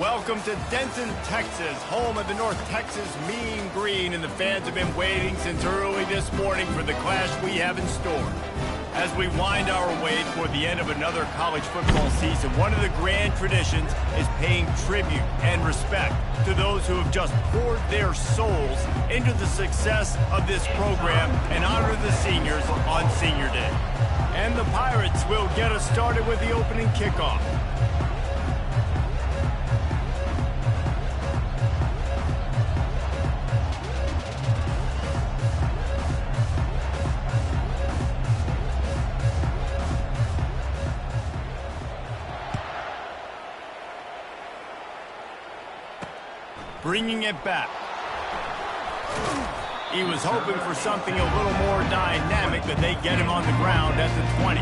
Welcome to Denton, Texas, home of the North Texas Mean Green, and the fans have been waiting since early this morning for the clash we have in store. As we wind our way toward the end of another college football season, one of the grand traditions is paying tribute and respect to those who have just poured their souls into the success of this program and honor the seniors on Senior Day. And the Pirates will get us started with the opening kickoff. Bringing it back. He was hoping for something a little more dynamic, but they get him on the ground at the 20.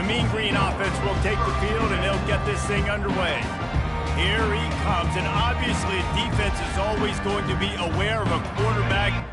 The Mean Green offense will take the field, and they'll get this thing underway. Here he comes, and obviously defense is always going to be aware of a quarterback.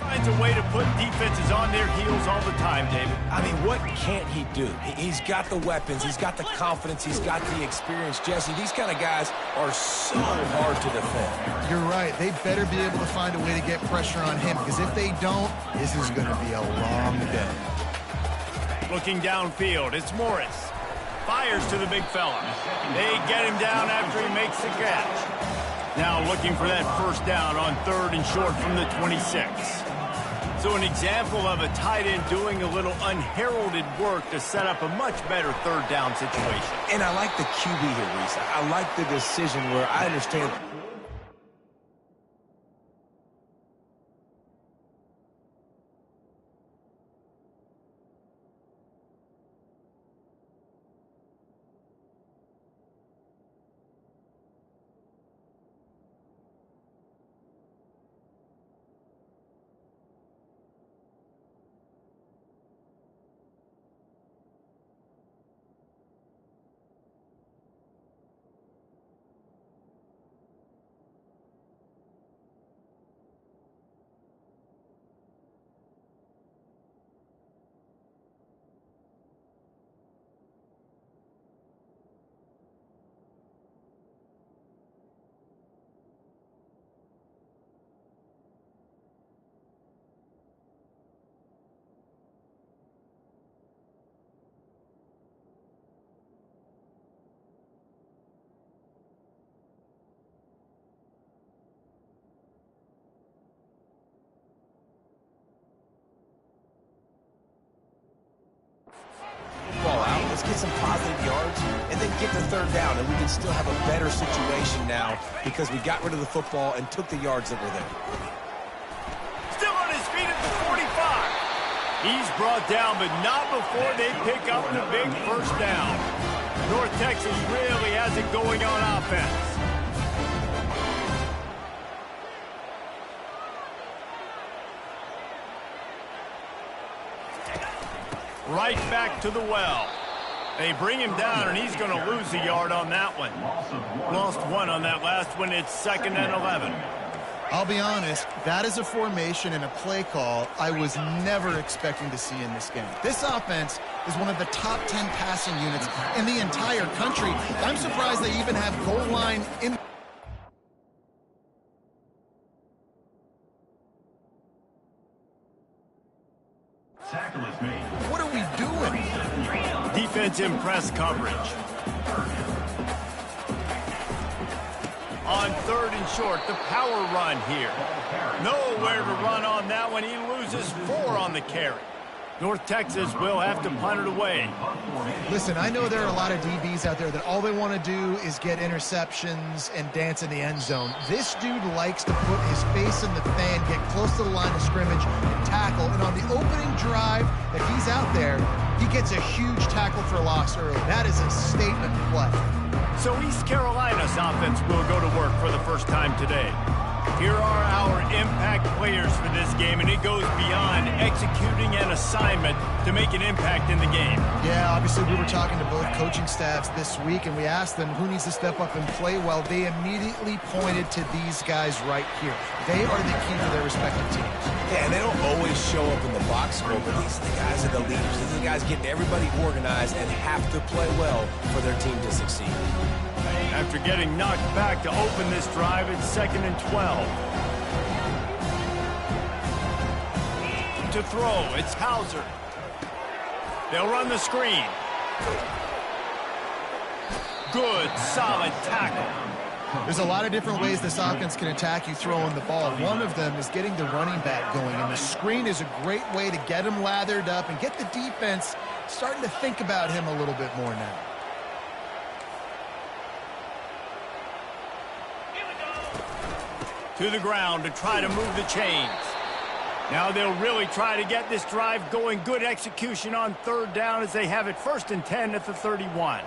Finds a way to put defenses on their heels all the time, David. I mean, what can't he do? He's got the weapons, he's got the confidence, he's got the experience. Jesse, these kind of guys are so hard to defend. You're right. They better be able to find a way to get pressure on him, because if they don't, this is going to be a long day. Looking downfield, it's Morris. Fires to the big fella. They get him down after he makes the catch. Now looking for that first down on 3rd and short from the 26. So an example of a tight end doing a little unheralded work to set up a much better 3rd down situation. And I like the QB here, Reese. I like the decision where I understand. Let's get some positive yards and then get the 3rd down, and we can still have a better situation now because we got rid of the football and took the yards that were there. Still on his feet at the 45. He's brought down, but not before they pick up the big first down. North Texas really has it going on offense. Right back to the well. They bring him down, and he's going to lose a yard on that one. Lost 1 on that last one. It's 2nd and 11. I'll be honest, that is a formation and a play call I was never expecting to see in this game. This offense is one of the top 10 passing units in the entire country. I'm surprised they even have goal line in. Tackle is made. What are we doing? Defense in press coverage. On 3rd and short, the power run here. Nowhere to run on that one. He loses 4 on the carry. North Texas will have to punt it away. Listen, I know there are a lot of DBs out there that all they want to do is get interceptions and dance in the end zone. This dude likes to put his face in the fan, get close to the line of scrimmage, and tackle. And on the opening drive that he's out there, he gets a huge tackle for loss early. That is a statement play. So East Carolina's offense will go to work for the first time today. Here are our impact players for this game, and it goes beyond executing an assignment to make an impact in the game. Yeah, obviously we were talking to both coaching staffs this week, and we asked them who needs to step up and play well. They immediately pointed to these guys right here. They are the key to their respective teams. Yeah, and they don't always show up in the box score, but these are the guys are the leaders. These are the guys getting everybody organized and have to play well for their team to succeed. After getting knocked back to open this drive, it's 2nd and 12. To throw, it's Hauser. They'll run the screen. Good, solid tackle. There's a lot of different ways this offense can attack you throwing the ball. One of them is getting the running back going, and the screen is a great way to get him lathered up and get the defense starting to think about him a little bit more now. To the ground to try to move the chains. Now they'll really try to get this drive going. Good execution on 3rd down as they have it 1st and 10 at the 31.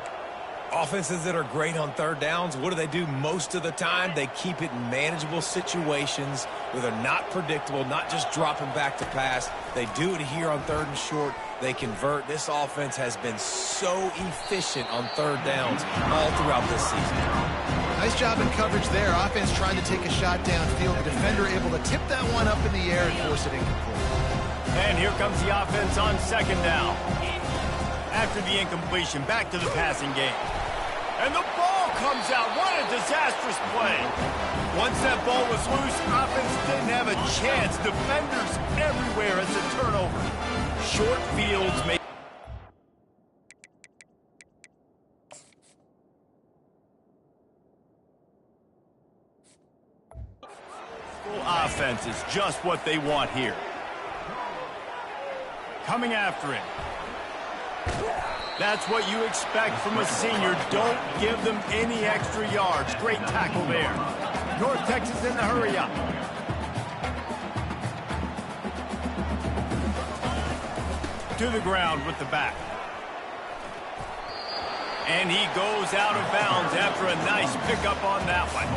Offenses that are great on 3rd downs, what do they do most of the time? They keep it in manageable situations where they're not predictable, not just dropping back to pass. They do it here on 3rd and short. They convert. This offense has been so efficient on 3rd downs all throughout this season. Nice job in coverage there. Offense trying to take a shot downfield. The defender able to tip that one up in the air and force it incomplete. And here comes the offense on 2nd down. After the incompletion, back to the passing game. And the ball comes out. What a disastrous play. Once that ball was loose, offense didn't have a chance. Defenders everywhere as a turnover. Short fields make offense is just what they want here. Coming after him. That's what you expect from a senior. Don't give them any extra yards. Great tackle there. North Texas in the hurry up. To the ground with the back. And he goes out of bounds after a nice pickup on that one.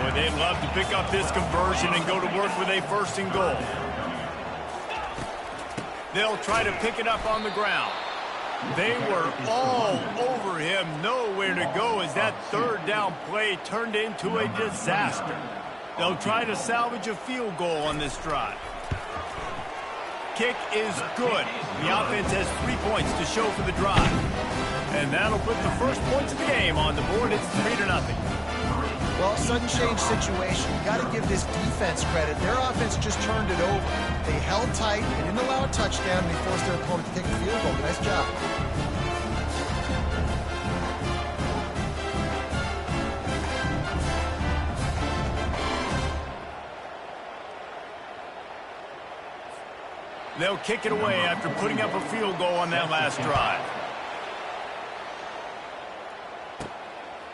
Boy, they'd love to pick up this conversion and go to work with a 1st and goal. They'll try to pick it up on the ground. They were all over him. Nowhere to go as that 3rd down play turned into a disaster. They'll try to salvage a field goal on this drive. Kick is good. The offense has 3 points to show for the drive. And that'll put the first points of the game on the board. It's 3-0. Well, sudden change situation. You got to give this defense credit. Their offense just turned it over. They held tight. They didn't allow a touchdown. They forced their opponent to take a field goal. Nice job. They'll kick it away after putting up a field goal on that last drive.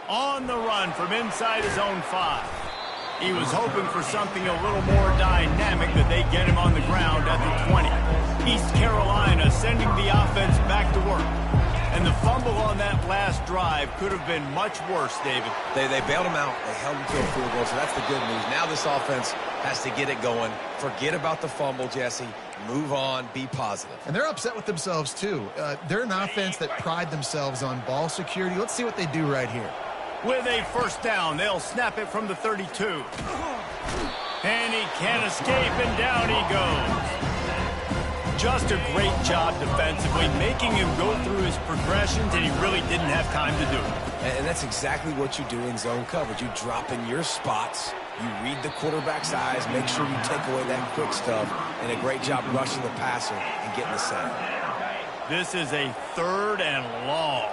On the run from inside his own 5. He was hoping for something a little more dynamic, that they get him on the ground at the 20. East Carolina sending the offense back to work. And the fumble on that last drive could have been much worse, David. They bailed him out. They held him to a field goal, so that's the good news. Now this offense has to get it going. Forget about the fumble, Jesse. Move on. Be positive. And they're upset with themselves, too. They're an offense that pride themselves on ball security. Let's see what they do right here. With a 1st down, they'll snap it from the 32. And he can't escape, and down he goes. Just a great job defensively, making him go through his progressions, and he really didn't have time to do it. And that's exactly what you do in zone coverage. You drop in your spots, you read the quarterback's eyes, make sure you take away that quick stuff, and a great job rushing the passer and getting the sack. This is a 3rd and long.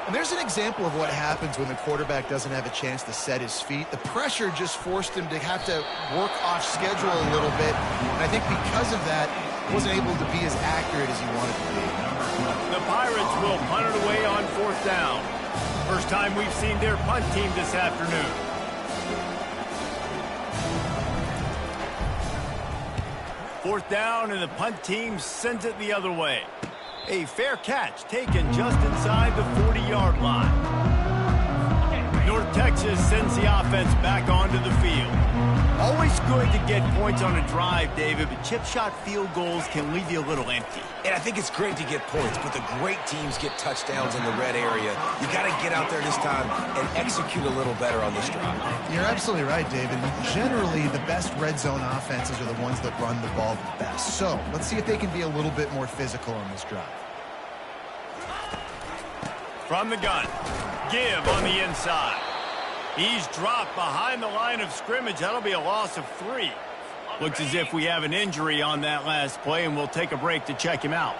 And there's an example of what happens when the quarterback doesn't have a chance to set his feet. The pressure just forced him to have to work off schedule a little bit. And I think because of that, he wasn't able to be as accurate as he wanted to be. The Pirates will punt it away on 4th down. First time we've seen their punt team this afternoon. Fourth down, and the punt team sends it the other way. A fair catch taken just inside the 40-yard line. North Texas sends the offense back onto the field. Always good to get points on a drive, David, but chip shot field goals can leave you a little empty. And I think it's great to get points, but the great teams get touchdowns in the red area. You got to get out there this time and execute a little better on this drive. You're absolutely right, David. Generally, the best red zone offenses are the ones that run the ball the best. So let's see if they can be a little bit more physical on this drive. From the gun, give on the inside. He's dropped behind the line of scrimmage. That'll be a loss of 3. Looks as if we have an injury on that last play, and we'll take a break to check him out.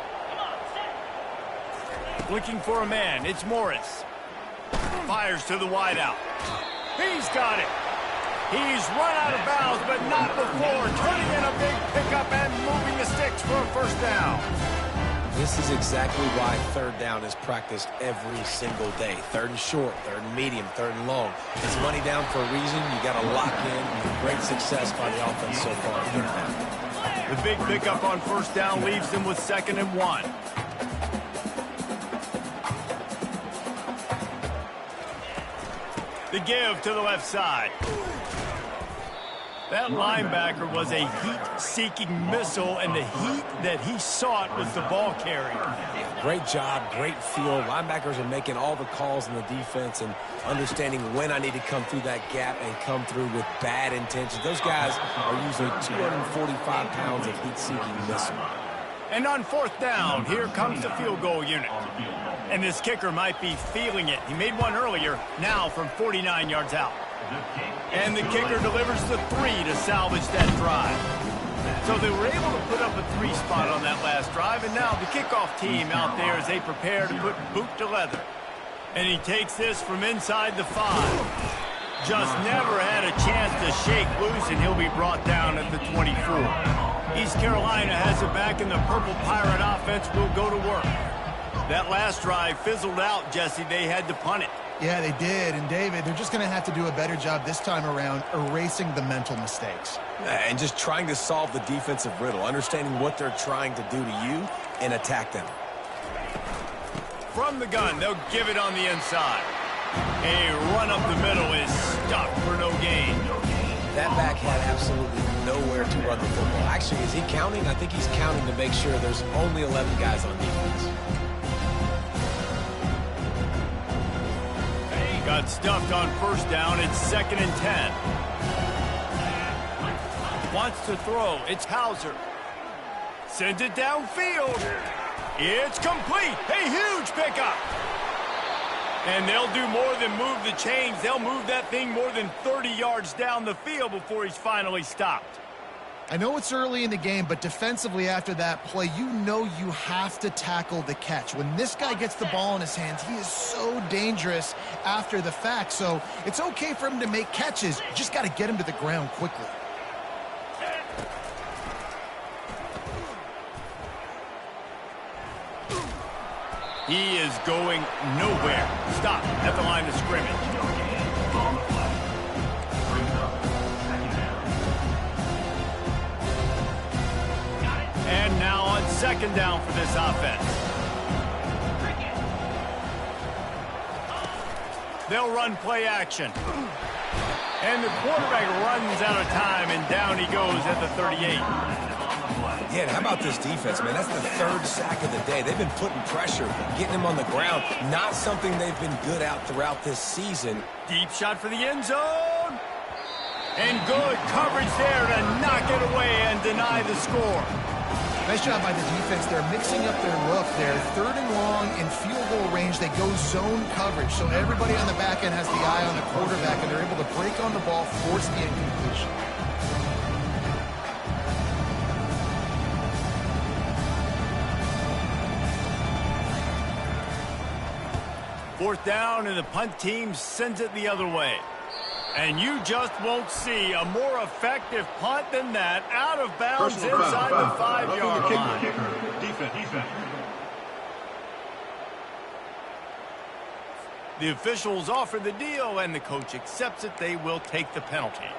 Looking for a man. It's Morris. Fires to the wideout. He's got it. He's run out of bounds, but not before. Turning in a big pickup and moving the sticks for a first down. This is exactly why 3rd down is practiced every single day. 3rd and short, 3rd and medium, 3rd and long. It's money down for a reason. You got to lock in. Great success by the offense so far. 3rd down. The big pickup on 1st down leaves them with 2nd and 1. The give to the left side. That linebacker was a heat-seeking missile, and the heat that he sought was the ball carrier. Great job, great feel. Linebackers are making all the calls in the defense and understanding when I need to come through that gap and come through with bad intentions. Those guys are usually 245 pounds of heat-seeking missile. And on 4th down, here comes the field goal unit. And this kicker might be feeling it. He made one earlier, now from 49 yards out. And the kicker delivers the 3 to salvage that drive. So they were able to put up a 3 spot on that last drive, and now the kickoff team out there as they prepare to put boot to leather. And he takes this from inside the 5. Just never had a chance to shake loose, and he'll be brought down at the 24. East Carolina has it back, and the Purple Pirate offense will go to work. That last drive fizzled out, Jesse. They had to punt it. Yeah, they did. And, David, they're just going to have to do a better job this time around erasing the mental mistakes. And just trying to solve the defensive riddle, understanding what they're trying to do to you and attack them. From the gun, they'll give it on the inside. A run up the middle is stuck for no gain. That back had absolutely nowhere to run the football. Actually, is he counting? I think he's counting to make sure there's only 11 guys on defense. Got stuffed on 1st down. It's 2nd and 10. Wants to throw. It's Hauser. Sends it downfield. It's complete. A huge pickup. And they'll do more than move the chains. They'll move that thing more than 30 yards down the field before he's finally stopped. I know it's early in the game, but defensively after that play, you know you have to tackle the catch. When this guy gets the ball in his hands, he is so dangerous after the fact. So it's okay for him to make catches. You just got to get him to the ground quickly. He is going nowhere. Stop at the line of scrimmage. And now on 2nd down for this offense. They'll run play action. And the quarterback runs out of time, and down he goes at the 38. Yeah, and how about this defense, man? That's the 3rd sack of the day. They've been putting pressure, getting him on the ground. Not something they've been good at throughout this season. Deep shot for the end zone. And good coverage there to knock it away and deny the score. Nice job by the defense. They're mixing up their look there. 3rd and long in field goal range. They go zone coverage. So everybody on the back end has the eye on the quarterback, and they're able to break on the ball, force the incompletion. Fourth down, and the punt team sends it the other way. And you just won't see a more effective punt than that, out of bounds inside the 5-yard line. Defense. The officials offer the deal, and the coach accepts it. They will take the penalty.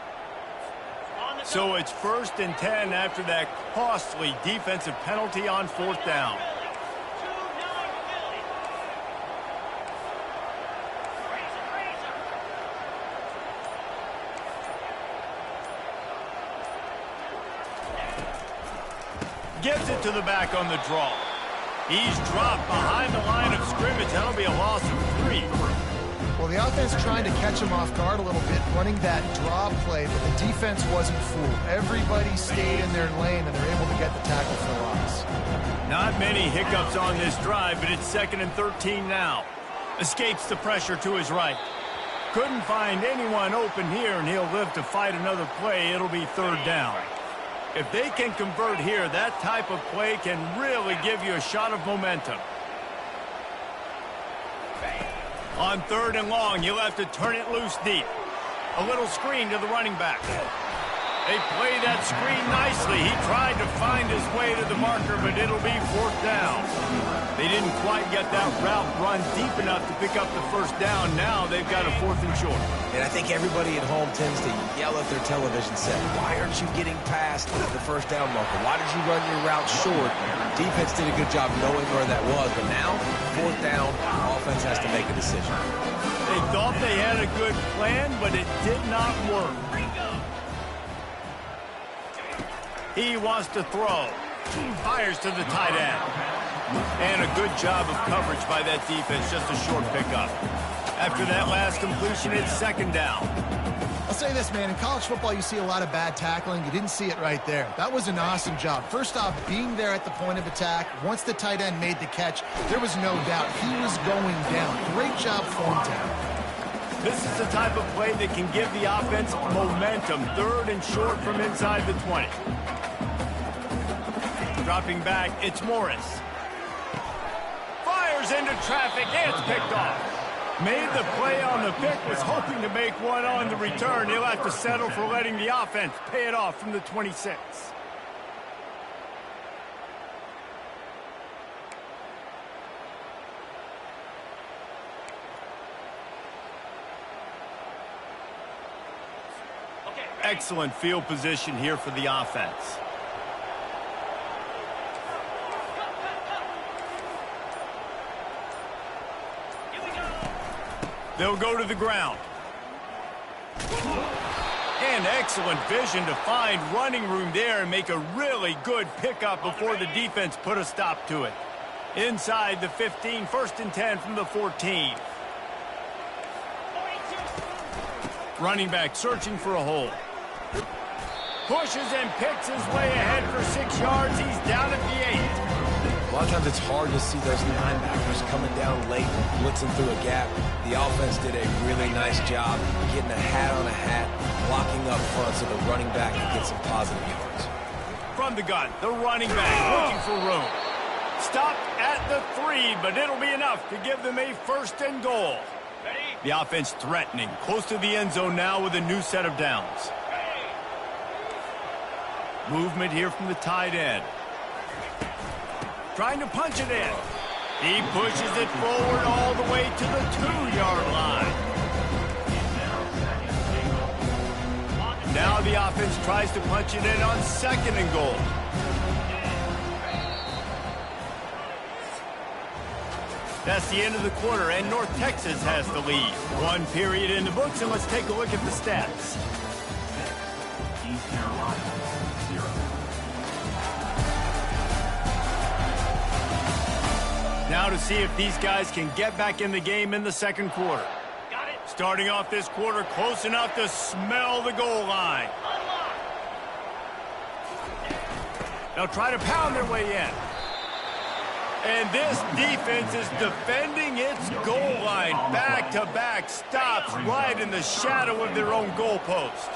So it's 1st and 10 after that costly defensive penalty on 4th down. Gives it to the back on the draw. He's dropped behind the line of scrimmage. That'll be a loss of 3. Well, the offense trying to catch him off guard a little bit, running that draw play, but the defense wasn't fooled. Everybody stayed in their lane, and they're able to get the tackle for loss. Not many hiccups on this drive, but it's 2nd and 13 now. Escapes the pressure to his right. Couldn't find anyone open here, and he'll live to fight another play. It'll be 3rd down. If they can convert here, that type of play can really give you a shot of momentum. On 3rd and long, you'll have to turn it loose deep. A little screen to the running back. They play that screen nicely. He tried to find his way to the marker, but it'll be 4th down. They didn't quite get that route run deep enough to pick up the 1st down. Now they've got a 4th and short. And I think everybody at home tends to yell at their television set, why aren't you getting past the 1st down marker? Why did you run your route short? Defense did a good job knowing where that was, but now, 4th down, offense has to make a decision. They thought they had a good plan, but it did not work. He wants to throw. Fires to the tight end. And a good job of coverage by that defense, just a short pickup. After that last completion, it's 2nd down. I'll say this, man. In college football, you see a lot of bad tackling. You didn't see it right there. That was an awesome job. First off, being there at the point of attack. Once the tight end made the catch, there was no doubt he was going down. Great job form down. This is the type of play that can give the offense momentum. 3rd and short from inside the 20. Dropping back, it's Morris. Fires into traffic, and it's picked off. Made the play on the pick, was hoping to make one on the return. He'll have to settle for letting the offense pay it off from the 26. Excellent field position here for the offense. They'll go to the ground. And excellent vision to find running room there and make a really good pickup before the defense put a stop to it. Inside the 15, 1st and 10 from the 14. Running back searching for a hole. Pushes and picks his way ahead for 6 yards. He's down at the 8. A lot of times it's hard to see those linebackers coming down late and blitzing through a gap. The offense did a really nice job getting a hat on a hat, blocking up front so the running back can get some positive yards. From the gun, the running back looking for room. Stopped at the 3, but it'll be enough to give them a 1st and goal. The offense threatening, close to the end zone now with a new set of downs. Movement here from the tight end. Trying to punch it in. He pushes it forward all the way to the 2-yard line. Now the offense tries to punch it in on 2nd and goal. That's the end of the quarter, and North Texas has the lead. 1 period in the books, and let's take a look at the stats. East Carolina, 0. Now to see if these guys can get back in the game in the 2nd quarter. Starting off this quarter close enough to smell the goal line. They'll try to pound their way in. And this defense is defending its goal line. Back-to-back stops right in the shadow of their own goalpost.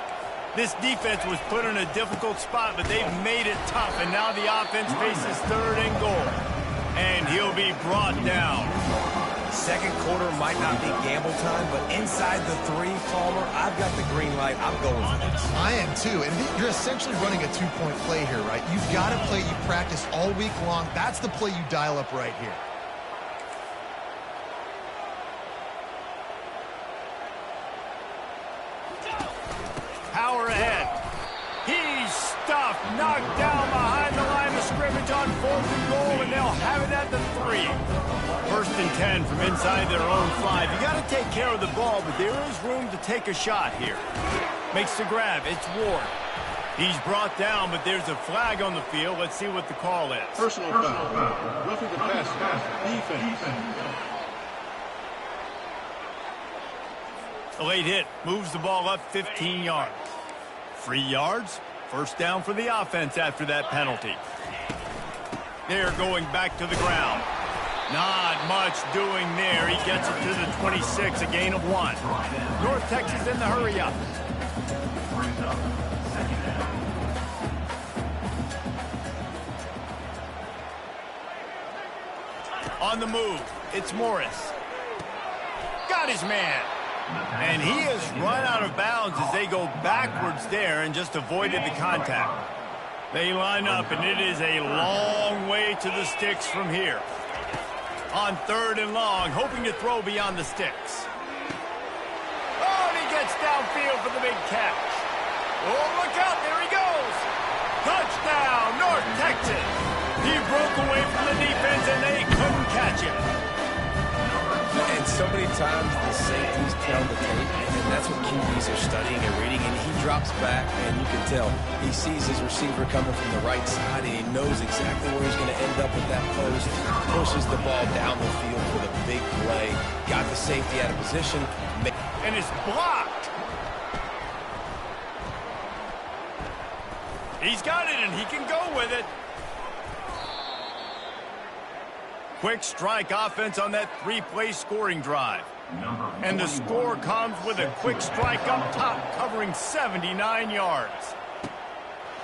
This defense was put in a difficult spot, but they've made it tough. And now the offense faces third and goal. And he'll be brought down. Second quarter might not be gamble time, but inside the 3, Palmer, I've got the green light. I'm going for this. I am too. And you're essentially running a 2-point play here, right? You've got a play you practice all week long. That's the play you dial up right here. Power ahead. He's stuffed, knocked down behind the line of scrimmage on 4th and goal, and they'll have it at the 3. 1st and 10 from inside their own 5. You got to take care of the ball, but there is room to take a shot here. Makes the grab. It's Ward. He's brought down, but there's a flag on the field. Let's see what the call is. Personal foul. Roughing the pass. Defense. A late hit moves the ball up 15 yards. 3 yards. First down for the offense after that penalty. They're going back to the ground. Not much doing there. He gets it to the 26, a gain of 1. North Texas in the hurry up. On the move, it's Morris. Got his man. And he has run out of bounds as they go backwards there and just avoided the contact. They line up, and it is a long way to the sticks from here. On 3rd and long, hoping to throw beyond the sticks. Oh, and he gets downfield for the big catch. Oh, look out, there he goes. Touchdown, North Texas. He broke away from the defense, and they couldn't catch him. And so many times the safeties tell the tape, and that's what QBs are studying and reading, and he drops back, and you can tell he sees his receiver coming from the right side, and he knows exactly where he's going to end up with that post, pushes the ball down the field for the big play, got the safety out of position. And it's blocked. He's got it, and he can go with it. Quick strike offense on that 3-play scoring drive. And the score comes with a quick strike up top, covering 79 yards.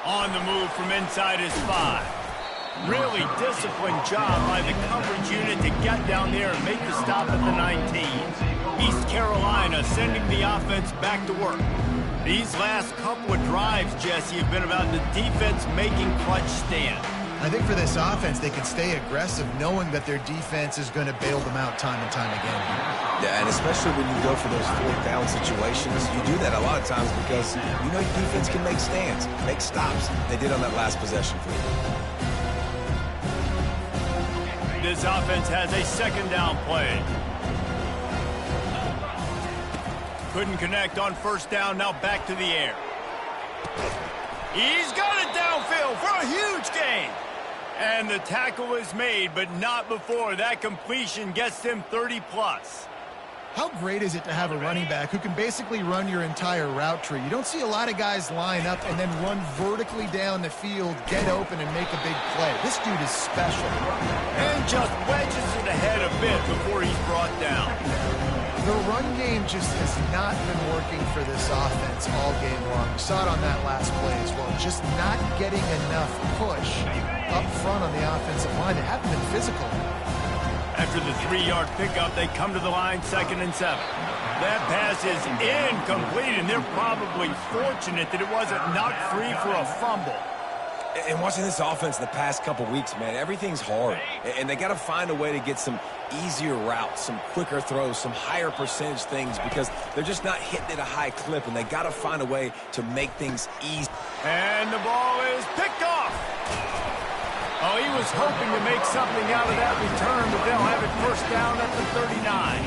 On the move from inside his 5. Really disciplined job by the coverage unit to get down there and make the stop at the 19. East Carolina sending the offense back to work. These last couple of drives, Jesse, have been about the defense making clutch stands. I think for this offense, they can stay aggressive knowing that their defense is going to bail them out time and time again. Yeah, and especially when you go for those 4th down situations, you do that a lot of times because you know your defense can make stands, make stops. They did on that last possession for you. This offense has a 2nd down play. Couldn't connect on 1st down, now back to the air. He's got it downfield for a huge gain. And the tackle is made, but not before that completion gets him 30-plus. How great is it to have a running back who can basically run your entire route tree? You don't see a lot of guys line up and then run vertically down the field, get open, and make a big play. This dude is special. And just wedges it ahead a bit before he's brought down. The run game just has not been working for this offense all game long. We saw it on that last play as well. Just not getting enough push up front on the offensive line. They haven't been physical. After the 3-yard pickup, they come to the line 2nd and 7. That pass is incomplete, and they're probably fortunate that it wasn't knocked free for a fumble. And watching this offense the past couple weeks, man, everything's hard. And they got to find a way to get some easier routes, some quicker throws, some higher percentage things because they're just not hitting at a high clip, and they got to find a way to make things easy. And the ball is picked off. Oh, he was hoping to make something out of that return, but they'll have it 1st down at the 39.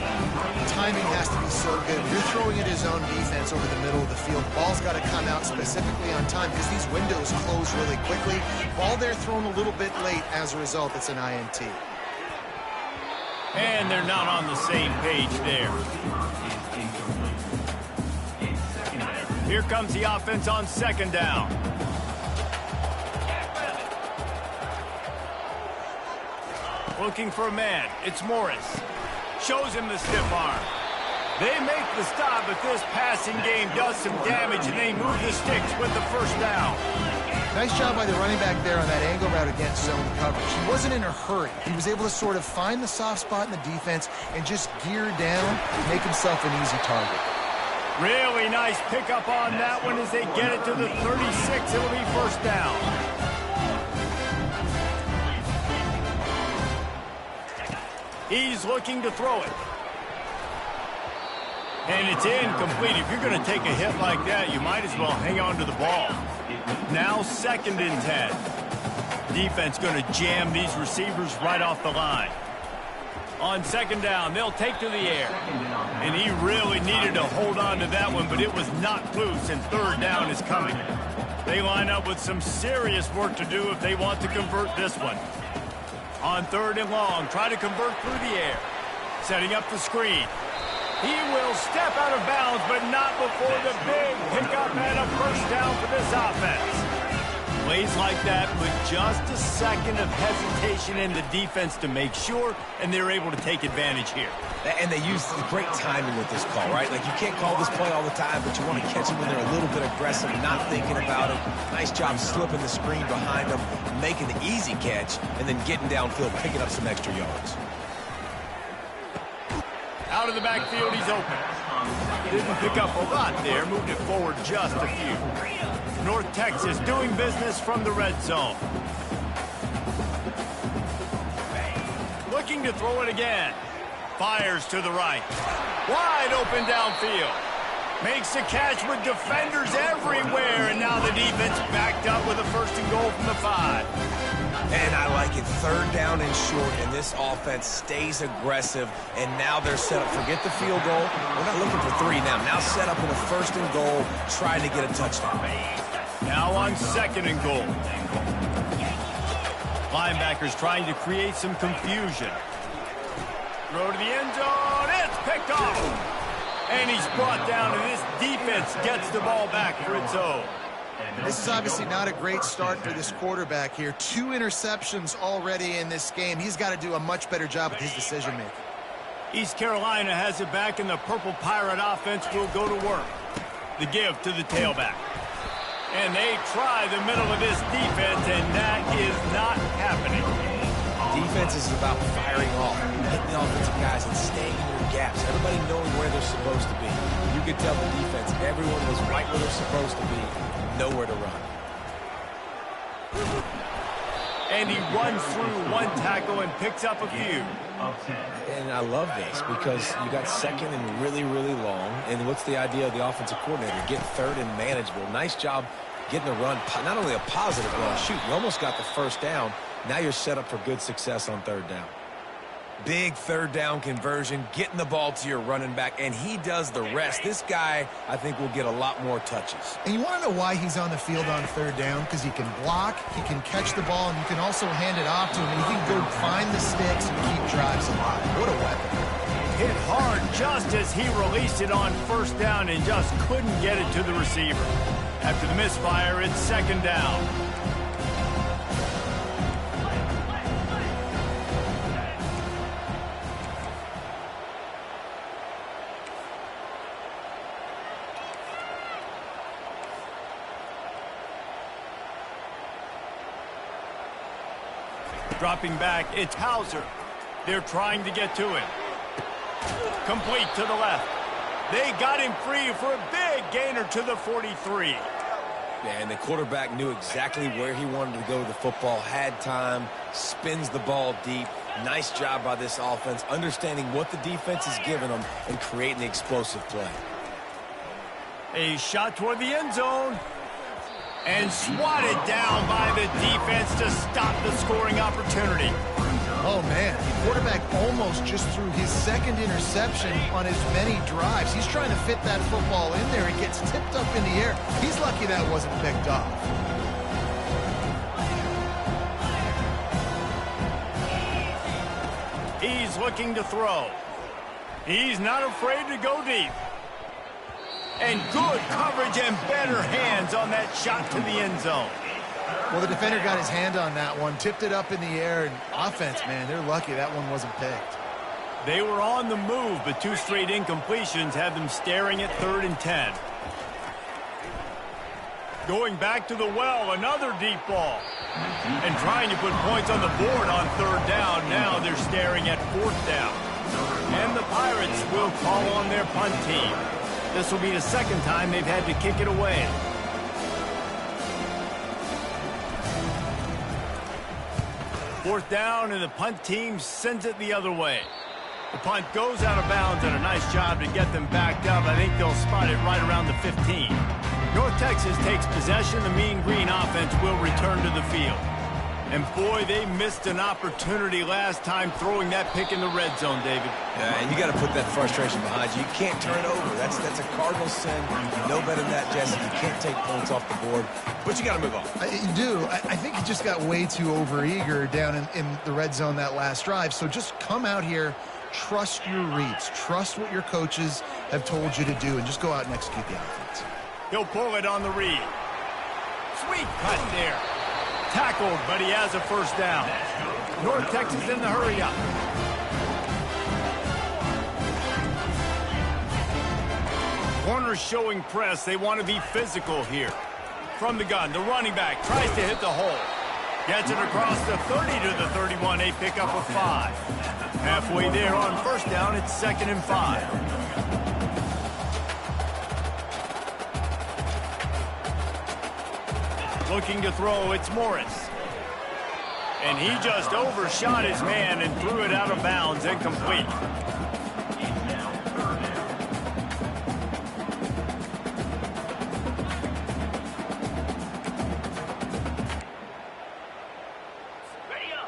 Timing has to be so good. You're throwing at his own defense over the middle of the field. Ball's got to come out specifically on time because these windows close really quickly. Ball there thrown a little bit late. As a result, it's an INT. And they're not on the same page there. Here comes the offense on second down. Looking for a man. It's Morris. Shows him the stiff arm. They make the stop, but this passing game does some damage, and they move the sticks with the first down. Nice job by the running back there on that angle route against zone coverage. He wasn't in a hurry. He was able to sort of find the soft spot in the defense and just gear down, make himself an easy target. Really nice pickup on that one as they get it to the 36. It'll be first down. He's looking to throw it. And it's incomplete. If you're going to take a hit like that, you might as well hang on to the ball. Now 2nd and 10. Defense going to jam these receivers right off the line. On 2nd down, they'll take to the air. And he really needed to hold on to that one, but it was not loose, and 3rd down is coming. They line up with some serious work to do if they want to convert this one. On 3rd and long, try to convert through the air. Setting up the screen. He will step out of bounds, but not before the big pickup and a first down for this offense. Plays like that with just a second of hesitation in the defense to make sure, and they're able to take advantage here. And they use great timing with this call, right? Like, you can't call this play all the time, but you want to catch them when they're a little bit aggressive, not thinking about it. Nice job slipping the screen behind them, making the easy catch, and then getting downfield, picking up some extra yards. Out of the backfield, he's open. Didn't pick up a lot there, moved it forward just a few. North Texas doing business from the red zone. Looking to throw it again. Fires to the right. Wide open downfield. Makes the catch with defenders everywhere, and now the defense backed up with a 1st and goal from the 5. And I like it. 3rd down and short, and this offense stays aggressive, and now they're set up. Forget the field goal. We're not looking for 3 now. Now set up in a 1st and goal, trying to get a touchdown. Now on 2nd and goal. Linebackers trying to create some confusion. Throw to the end zone. It's picked off. And he's brought down, and this defense gets the ball back for its own. This is obviously not a great start for this quarterback here. 2 interceptions already in this game. He's got to do a much better job with his decision-making. East Carolina has it back, and the Purple Pirate offense will go to work. The give to the tailback. And they try the middle of this defense, and that is not happening. Defense is about firing off, hitting the offensive guys and staying in their gaps. Everybody knowing where they're supposed to be. You could tell the defense, everyone was right where they're supposed to be. Nowhere to run. And he runs through 1 tackle and picks up a few. And I love this because you got 2nd and really, really long. And what's the idea of the offensive coordinator? Get 3rd and manageable. Nice job getting a run, not only a positive run. Shoot, you almost got the 1st down. Now you're set up for good success on 3rd down. Big 3rd down conversion, getting the ball to your running back, and he does the rest. This guy, I think, will get a lot more touches. And you want to know why he's on the field on 3rd down? Because he can block, he can catch the ball, and you can also hand it off to him, and he can go find the sticks and keep drives alive. What a weapon. Hit hard just as he released it on 1st down and just couldn't get it to the receiver. After the misfire, it's 2nd down. Dropping back, it's Hauser. They're trying to get to him. Complete to the left. They got him free for a big gainer to the 43. Yeah, and the quarterback knew exactly where he wanted to go with the football, had time, spins the ball deep. Nice job by this offense, understanding what the defense is giving them and creating the explosive play. A shot toward the end zone. And swatted down by the defense to stop the scoring opportunity. Oh, man. The quarterback almost just threw his 2nd interception on as many drives. He's trying to fit that football in there. It gets tipped up in the air. He's lucky that wasn't picked off. He's looking to throw. He's not afraid to go deep. And good coverage and better hands on that shot to the end zone. Well, the defender got his hand on that one, tipped it up in the air, and offense, man, they're lucky that one wasn't picked. They were on the move, but 2 straight incompletions have them staring at 3rd and 10. Going back to the well, another deep ball. And trying to put points on the board on 3rd down. Now they're staring at 4th down. And the Pirates will call on their punt team. This will be the 2nd time they've had to kick it away. Fourth down, and the punt team sends it the other way. The punt goes out of bounds, and a nice job to get them backed up. I think they'll spot it right around the 15. North Texas takes possession. The Mean Green offense will return to the field. And boy, they missed an opportunity last time throwing that pick in the red zone, David. Yeah, and you got to put that frustration behind you. You can't turn it over. That's a cardinal sin. You know better than that, Jesse. You can't take points off the board, but you got to move on. You do. I think he just got way too overeager down in the red zone that last drive. So just come out here, trust your reads, trust what your coaches have told you to do, and just go out and execute the offense. He'll pull it on the read. Sweet cut there. Tackled, but he has a 1st down. North Texas in the hurry up. Corners showing press. They want to be physical here. From the gun, the running back tries to hit the hole. Gets it across the 30 to the 31. A pickup of 5. Halfway there on 1st down, it's 2nd and 5. Looking to throw, it's Morris. And he just overshot his man and threw it out of bounds, incomplete.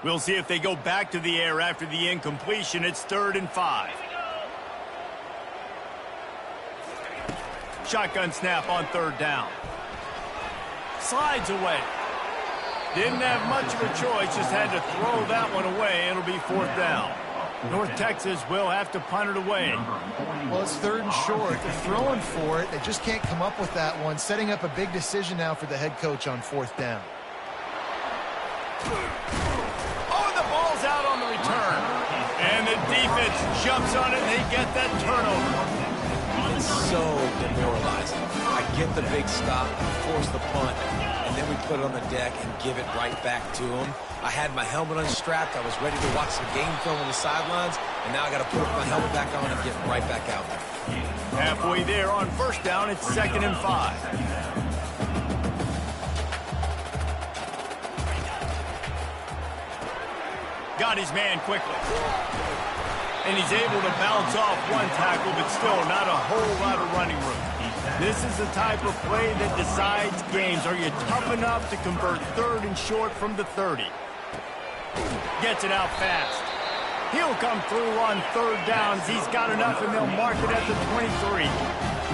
We'll see if they go back to the air after the incompletion. It's 3rd and 5. Shotgun snap on 3rd down. Slides away. Didn't have much of a choice, just had to throw that one away. It'll be 4th down. North Texas will have to punt it away. Well, it's 3rd and short. They're throwing for it. They just can't come up with that one. Setting up a big decision now for the head coach on 4th down. Oh, the ball's out on the return. And the defense jumps on it, and they get that turnover. It's so demoralizing. I get the big stop, force the punt, and then we put it on the deck and give it right back to them. I had my helmet unstrapped. I was ready to watch some game film on the sidelines, and now I got to put my helmet back on and get right back out there. Halfway there on 1st down, it's 2nd and 5. Got his man quickly. And he's able to bounce off one tackle, but still not a whole lot of running room. This is the type of play that decides games. Are you tough enough to convert 3rd and short from the 30? Gets it out fast. He'll come through on 3rd downs. He's got enough, and they'll mark it at the 23.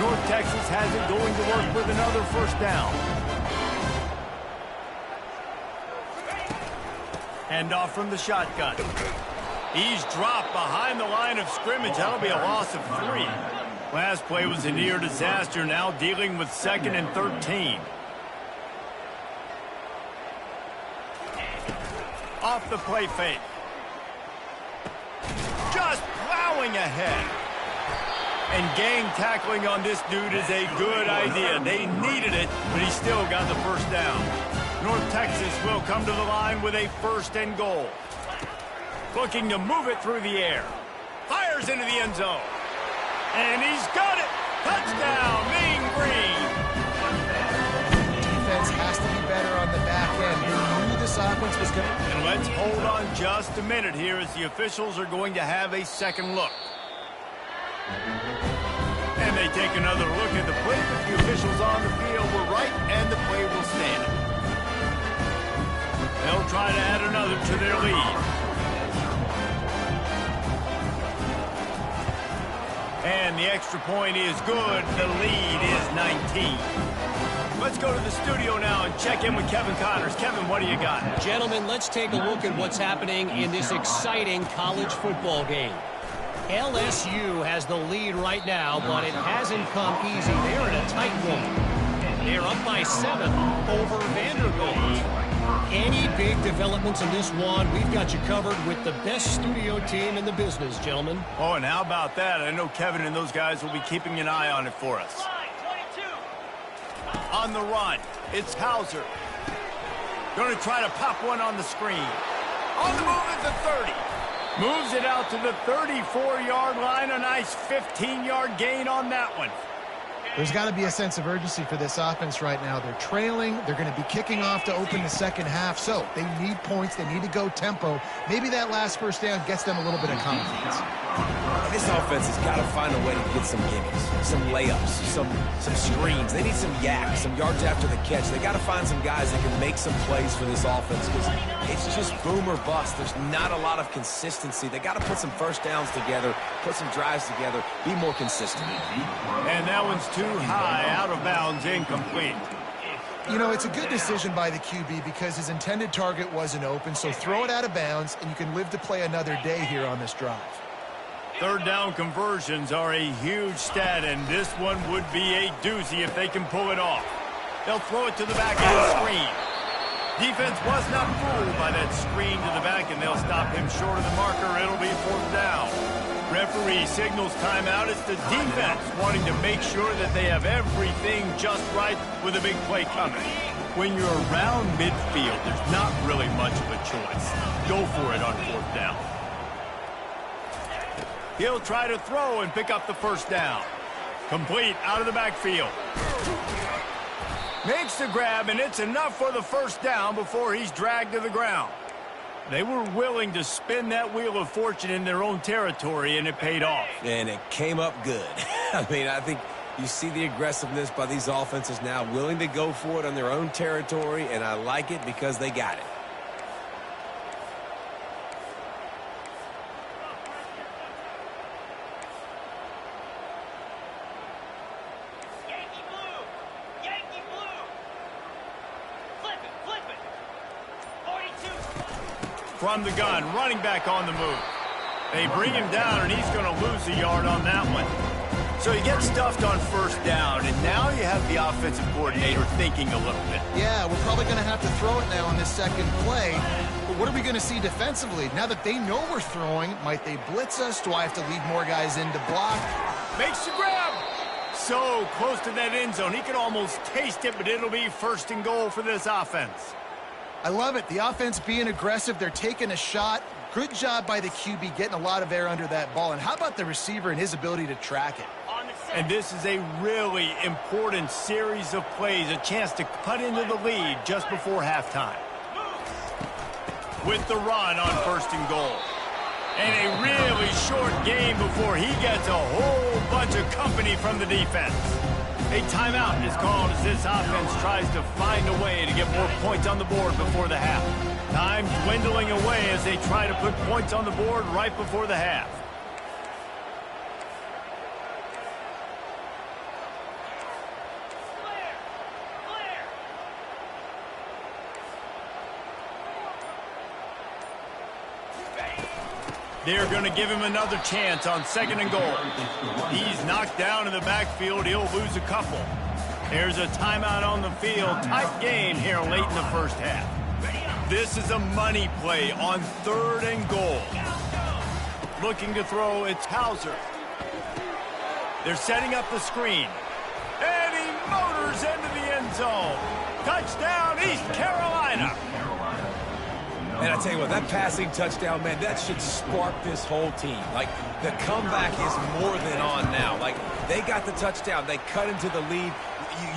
North Texas has it going to work with another 1st down. Handoff from the shotgun. He's dropped behind the line of scrimmage. That'll be a loss of 3. Last play was a near disaster. Now dealing with 2nd and 13. Off the play fake. Just plowing ahead. And gang tackling on this dude is a good idea. They needed it, but he still got the 1st down. North Texas will come to the line with a 1st and goal. Looking to move it through the air. Fires into the end zone. And he's got it. Touchdown, Mean Green. Defense has to be better on the back end. They knew this offense was going to... And let's hold on just a minute here as the officials are going to have a 2nd look. And they take another look at the play, but the officials on the field were right, and the play will stand. They'll try to add another to their lead. And the extra point is good. The lead is 19. Let's go to the studio now and check in with Kevin Connors. Kevin, what do you got? Gentlemen, let's take a look at what's happening in this exciting college football game. LSU has the lead right now, but it hasn't come easy. They're in a tight one. They're up by 7 over Vanderbilt. Any big developments in this one, we've got you covered with the best studio team in the business, gentlemen. Oh, and how about that? I know Kevin and those guys will be keeping an eye on it for us. On the run, it's Hauser. Going to try to pop one on the screen. On the move at the 30. Moves it out to the 34-yard line. A nice 15-yard gain on that one. There's got to be a sense of urgency for this offense right now. They're trailing. They're going to be kicking off to open the second half. So they need points. They need to go tempo. Maybe that last first down gets them a little bit of confidence. This offense has got to find a way to get some gimmies, some layups, some screens. They need some yak, some yards after the catch. They got to find some guys that can make some plays for this offense because it's just boom or bust. There's not a lot of consistency. They got to put some first downs together, put some drives together, be more consistent. And that one's too high, out of bounds, incomplete. You know, it's a good decision by the QB because his intended target wasn't open, so throw it out of bounds, and you can live to play another day here on this drive. Third down conversions are a huge stat, and this one would be a doozy if they can pull it off. They'll throw it to the back of the screen. Defense was not fooled by that screen to the back, and they'll stop him short of the marker. It'll be fourth down. Referee signals timeout. It's the defense wanting to make sure that they have everything just right with a big play coming. When you're around midfield, there's not really much of a choice. Go for it on fourth down. He'll try to throw and pick up the first down. Complete out of the backfield. Makes the grab, and it's enough for the first down before he's dragged to the ground. They were willing to spin that wheel of fortune in their own territory, and it paid off. And it came up good. I mean, I think you see the aggressiveness by these offenses now, willing to go for it on their own territory, and I like it because they got it. From the gun, running back on the move. They bring him down, and he's going to lose a yard on that one. So he gets stuffed on first down, and now you have the offensive coordinator thinking a little bit. Yeah, we're probably going to have to throw it now on this second play. But what are we going to see defensively? Now that they know we're throwing, might they blitz us? Do I have to leave more guys in to block? Makes the grab. So close to that end zone. He could almost taste it, but it'll be first and goal for this offense. I love it. The offense being aggressive. They're taking a shot. Good job by the QB getting a lot of air under that ball. And how about the receiver and his ability to track it? And this is a really important series of plays, a chance to cut into the lead just before halftime. With the run on first and goal. And a really short game before he gets a whole bunch of company from the defense. A timeout is called as this offense tries to find a way to get more points on the board before the half. Time dwindling away as they try to put points on the board right before the half. They're going to give him another chance on second and goal. He's knocked down in the backfield. He'll lose a couple. There's a timeout on the field. Tight game here late in the first half. This is a money play on third and goal. Looking to throw, it's Hauser. They're setting up the screen. And he motors into the end zone. Touchdown, East Carolina. And I tell you what, that passing touchdown, man, that should spark this whole team. Like, the comeback is more than on now. Like, they got the touchdown. They cut into the lead.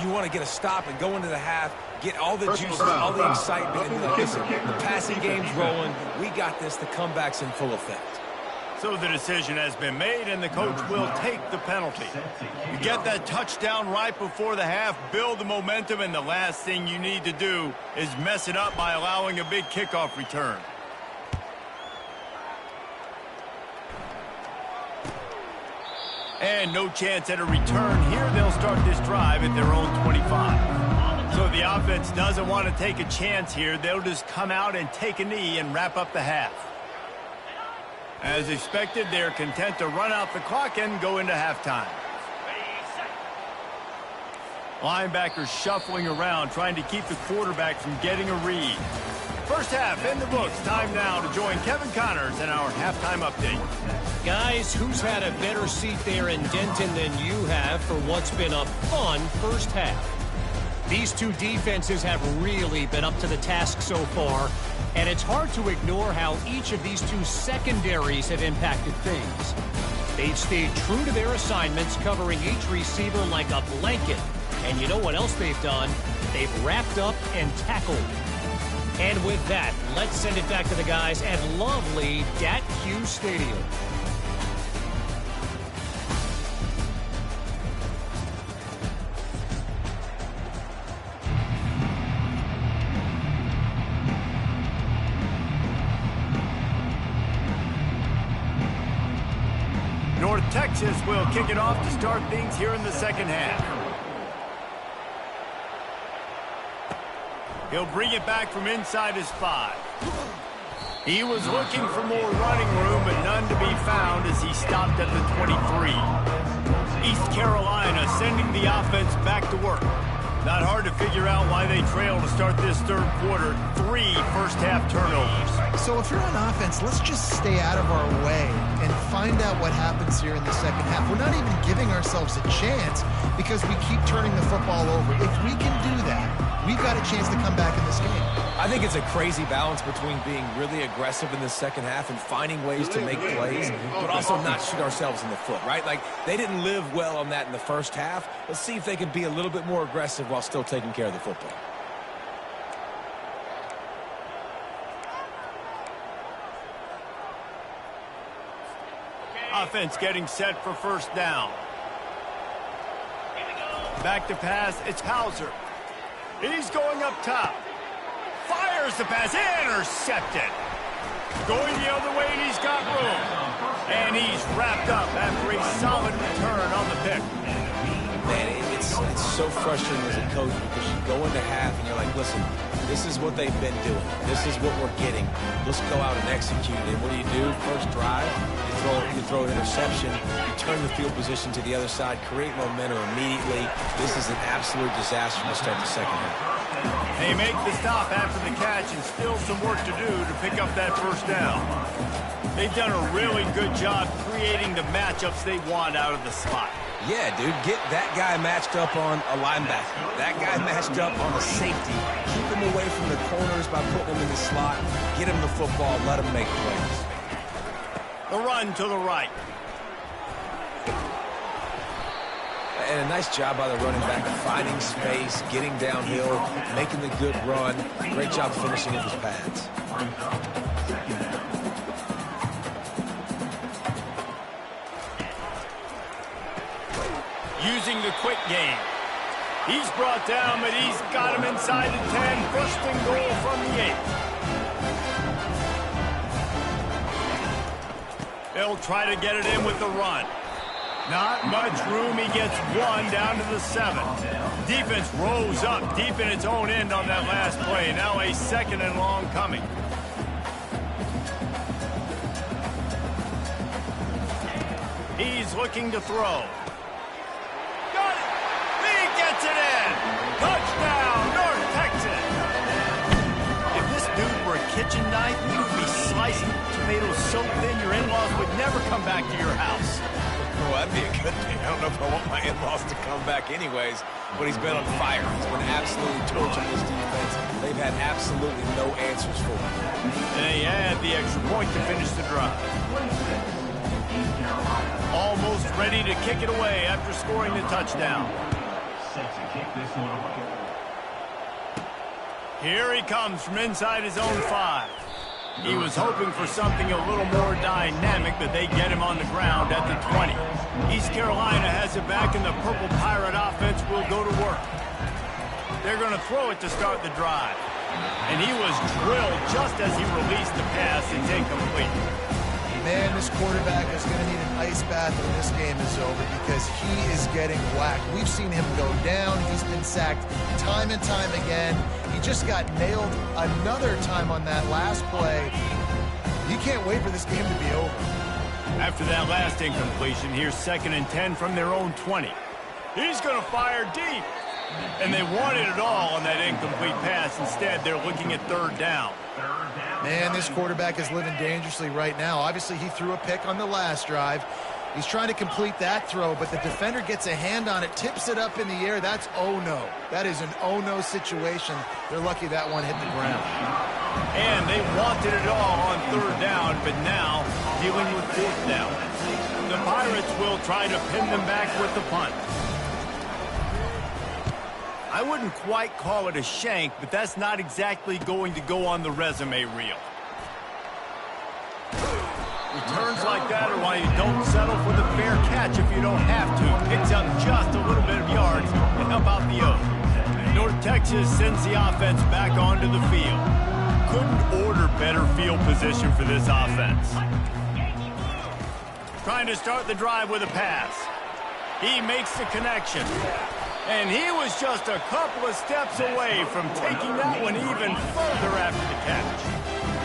You want to get a stop and go into the half, get all the juices, all the excitement. And listen, the passing game's rolling. We got this. The comeback's in full effect. So the decision has been made, and the coach will take the penalty. You get that touchdown right before the half, build the momentum, and the last thing you need to do is mess it up by allowing a big kickoff return. And no chance at a return here. They'll start this drive at their own 25. So if the offense doesn't want to take a chance here, they'll just come out and take a knee and wrap up the half. As expected, they're content to run out the clock and go into halftime. Linebackers shuffling around, trying to keep the quarterback from getting a read. First half in the books. Time now to join Kevin Connors in our halftime update. Guys, who's had a better seat there in Denton than you have for what's been a fun first half? These two defenses have really been up to the task so far, and it's hard to ignore how each of these two secondaries have impacted things. They've stayed true to their assignments, covering each receiver like a blanket. And you know what else they've done? They've wrapped up and tackled. And with that, let's send it back to the guys at lovely Dat-Q Stadium. North Texas will kick it off to start things here in the second half. He'll bring it back from inside his 5. He was looking for more running room, but none to be found as he stopped at the 23. East Carolina sending the offense back to work. Not hard to figure out why they trail to start this third quarter. 3 first-half turnovers. So if you're on offense, let's just stay out of our way and find out what happens here in the second half. We're not even giving ourselves a chance because we keep turning the football over. If we can do that, we've got a chance to come back in this game. I think it's a crazy balance between being really aggressive in the second half and finding ways to make plays, but also not shoot ourselves in the foot, right? Like, they didn't live well on that in the first half. Let's see if they can be a little bit more aggressive while still taking care of the football. Offense getting set for first down. Back to pass, it's Hauser. He's going up top. Fires the pass, intercepted. Going the other way, and he's got room. And he's wrapped up after a solid return on the pick. Man, it's so frustrating as a coach because you go into half and you're like, listen, this is what they've been doing. This is what we're getting. Let's go out and execute. And what do? First drive, you throw an interception, you turn the field position to the other side, create momentum immediately. This is an absolute disaster to start the second half. They make the stop after the catch and still some work to do to pick up that first down. They've done a really good job creating the matchups they want out of the slot. Yeah, dude, get that guy matched up on a linebacker. That guy matched up on a safety. Keep him away from the corners by putting him in the slot. Get him the football, let him make plays. The run to the right. And a nice job by the running back of finding space, getting downhill, making the good run. Great job finishing with his pads. Using the quick game. He's brought down, but he's got him inside the 10. First and goal from the 8. They'll try to get it in with the run. Not much room. He gets 1 down to the 7. Defense rose up deep in its own end on that last play. Now a second and long coming. He's looking to throw. Got it! He gets it in! Touchdown, North Texas! If this dude were a kitchen knife, he would be slicing tomatoes so thin your in-laws would never come back to your house. Well, that'd be a good thing. I don't know if I want my in-laws to come back anyways, but he's been on fire. He's been absolutely torching this defense. They've had absolutely no answers for him. And they add the extra point to finish the drive. Almost ready to kick it away after scoring the touchdown. Here he comes from inside his own 5. He was hoping for something a little more dynamic, but they get him on the ground at the 20. East Carolina has it back, and the Purple Pirate offense will go to work. They're going to throw it to start the drive. And he was drilled just as he released the pass. It's incomplete. Man, this quarterback is going to need an ice bath when this game is over because he is getting whacked. We've seen him go down. He's been sacked time and time again. He just got nailed another time on that last play. He can't wait for this game to be over. After that last incompletion, here's 2nd and 10 from their own 20. He's going to fire deep. And they wanted it all on that incomplete pass. Instead, they're looking at 3rd down. Man, this quarterback is living dangerously right now. Obviously, he threw a pick on the last drive. He's trying to complete that throw, but the defender gets a hand on it, tips it up in the air. That's oh-no. That is an oh-no situation. They're lucky that one hit the ground. And they wanted it all on 3rd down, but now dealing with 4th down. The Pirates will try to pin them back with the punt. I wouldn't quite call it a shank, but that's not exactly going to go on the resume reel. Returns like that are why you don't settle for the fair catch if you don't have to. Picks up just a little bit of yards to help out the Oak. North Texas sends the offense back onto the field. Couldn't order better field position for this offense. Trying to start the drive with a pass. He makes the connection. And he was just a couple of steps away from taking that one even further after the catch.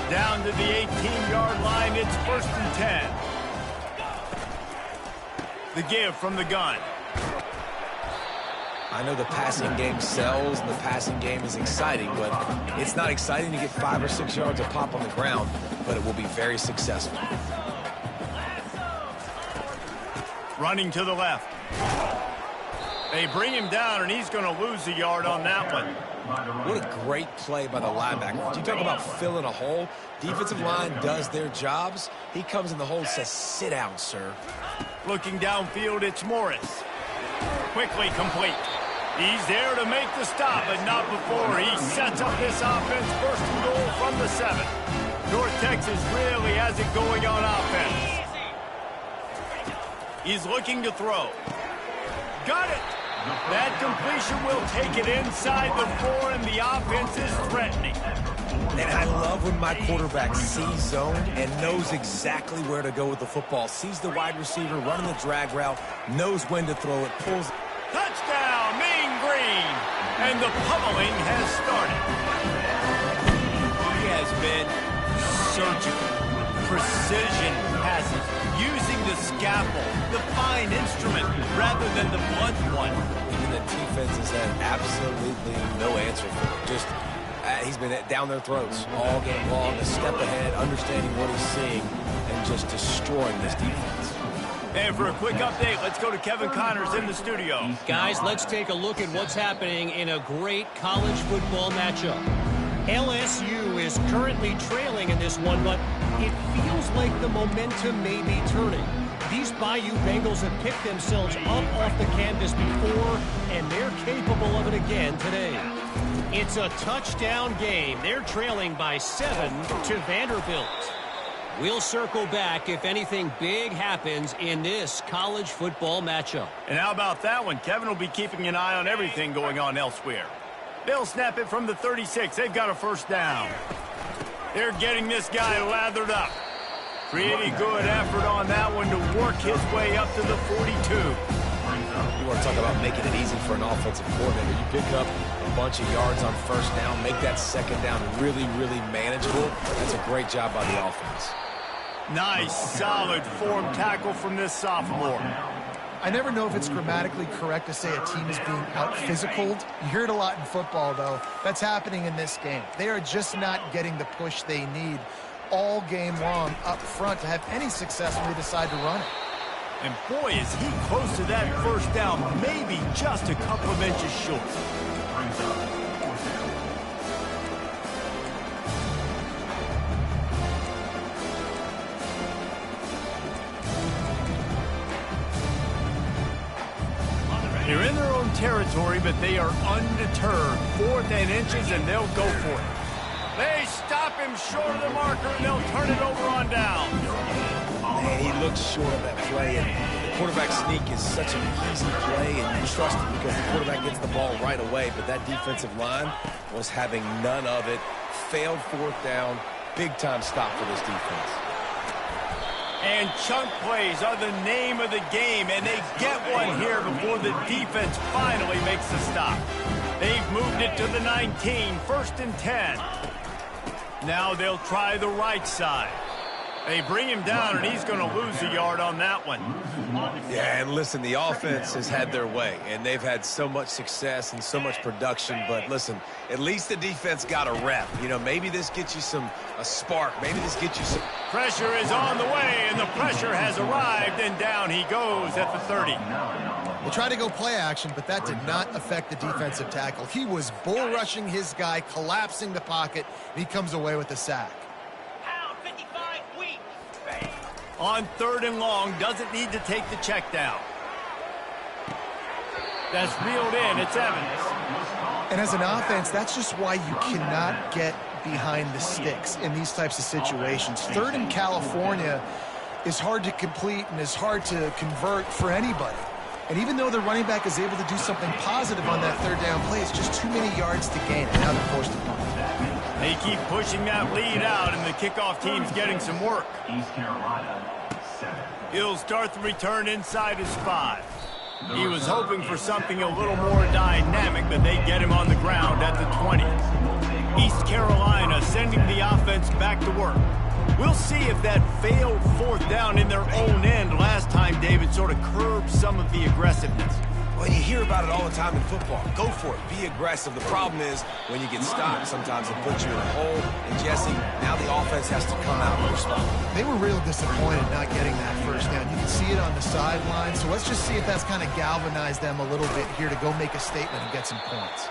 Down to the 18-yard line, it's 1st and 10. The give from the gun. I know the passing game sells and the passing game is exciting, but it's not exciting to get 5 or 6 yards of pop on the ground, but it will be very successful. Running to the left. They bring him down, and he's going to lose a yard on that one. What a great play by the linebacker. You talk about filling a hole. Defensive line does their jobs. He comes in the hole and says, sit down, sir. Looking downfield, it's Morris. Quickly complete. He's there to make the stop, but not before he sets up this offense. 1st and goal from the 7. North Texas really has it going on offense. He's looking to throw. Got it. That completion will take it inside the 4, and the offense is threatening. And I love when my quarterback sees zone and knows exactly where to go with the football. Sees the wide receiver running the drag route, knows when to throw it, pulls. Touchdown, Mean Green. And the pummeling has started. He has been surgical. Precision passes. Using the scalpel, the fine instrument, rather than the blunt one. Even the defense has had absolutely no answer for it. Just, he's been down their throats all game long, a step ahead, understanding what he's seeing, and just destroying this defense. And for a quick update, let's go to Kevin Connors in the studio. Guys, let's take a look at what's happening in a great college football matchup. LSU is currently trailing in this one, but it feels like the momentum may be turning. These Bayou Bengals have picked themselves up off the canvas before, and they're capable of it again today. It's a touchdown game. They're trailing by 7 to Vanderbilt. We'll circle back if anything big happens in this college football matchup. And how about that one? Kevin will be keeping an eye on everything going on elsewhere. They'll snap it from the 36. They've got a 1st down. They're getting this guy lathered up. Pretty good effort on that one to work his way up to the 42. You want to talk about making it easy for an offensive coordinator. You pick up a bunch of yards on 1st down, make that 2nd down really, really manageable. That's a great job by the offense. Nice, solid form tackle from this sophomore. I never know if it's grammatically correct to say a team is being out-physicaled. You hear it a lot in football, though. That's happening in this game. They are just not getting the push they need all game long up front to have any success when they decide to run it. And boy, is he close to that 1st down, maybe just a couple of inches short. They're in their own territory, but they are undeterred. 4th and inches, and they'll go for it. They stop him short of the marker, and they'll turn it over on down. Man, he looks short of that play, and the quarterback sneak is such an easy play, and you trust it because the quarterback gets the ball right away, but that defensive line was having none of it. Failed 4th down. Big-time stop for this defense. And chunk plays are the name of the game, and they get one here before the defense finally makes the stop. They've moved it to the 19, 1st and 10. Now they'll try the right side. They bring him down, and he's going to lose a yard on that one. Yeah, and listen, the offense has had their way, and they've had so much success and so much production. But listen, at least the defense got a rep. You know, maybe this gets you a spark. Maybe this gets you some. Pressure is on the way, and the pressure has arrived, and down he goes at the 30. They tried to go play action, but that did not affect the defensive tackle. He was bull rushing his guy, collapsing the pocket, and he comes away with a sack. On 3rd and long, doesn't need to take the check down. That's reeled in. It's Evans. And as an offense, that's just why you cannot get behind the sticks in these types of situations. 3rd in California is hard to complete and is hard to convert for anybody. And even though the running back is able to do something positive on that 3rd down play, it's just too many yards to gain, and now they're forced to punt. They keep pushing that lead out, and the kickoff team's getting some work. East Carolina, 7. He'll start the return inside his spot. He was hoping for something a little more dynamic, but they get him on the ground at the 20. East Carolina sending the offense back to work. We'll see if that failed 4th down in their own end last time, David, sort of curbed some of the aggressiveness. Well, you hear about it all the time in football. Go for it. Be aggressive. The problem is when you get stopped, sometimes it puts you in a hole. And, Jesse, now the offense has to come out and respond. They were real disappointed not getting that 1st down. You can see it on the sideline. So let's just see if that's kind of galvanized them a little bit here to go make a statement and get some points.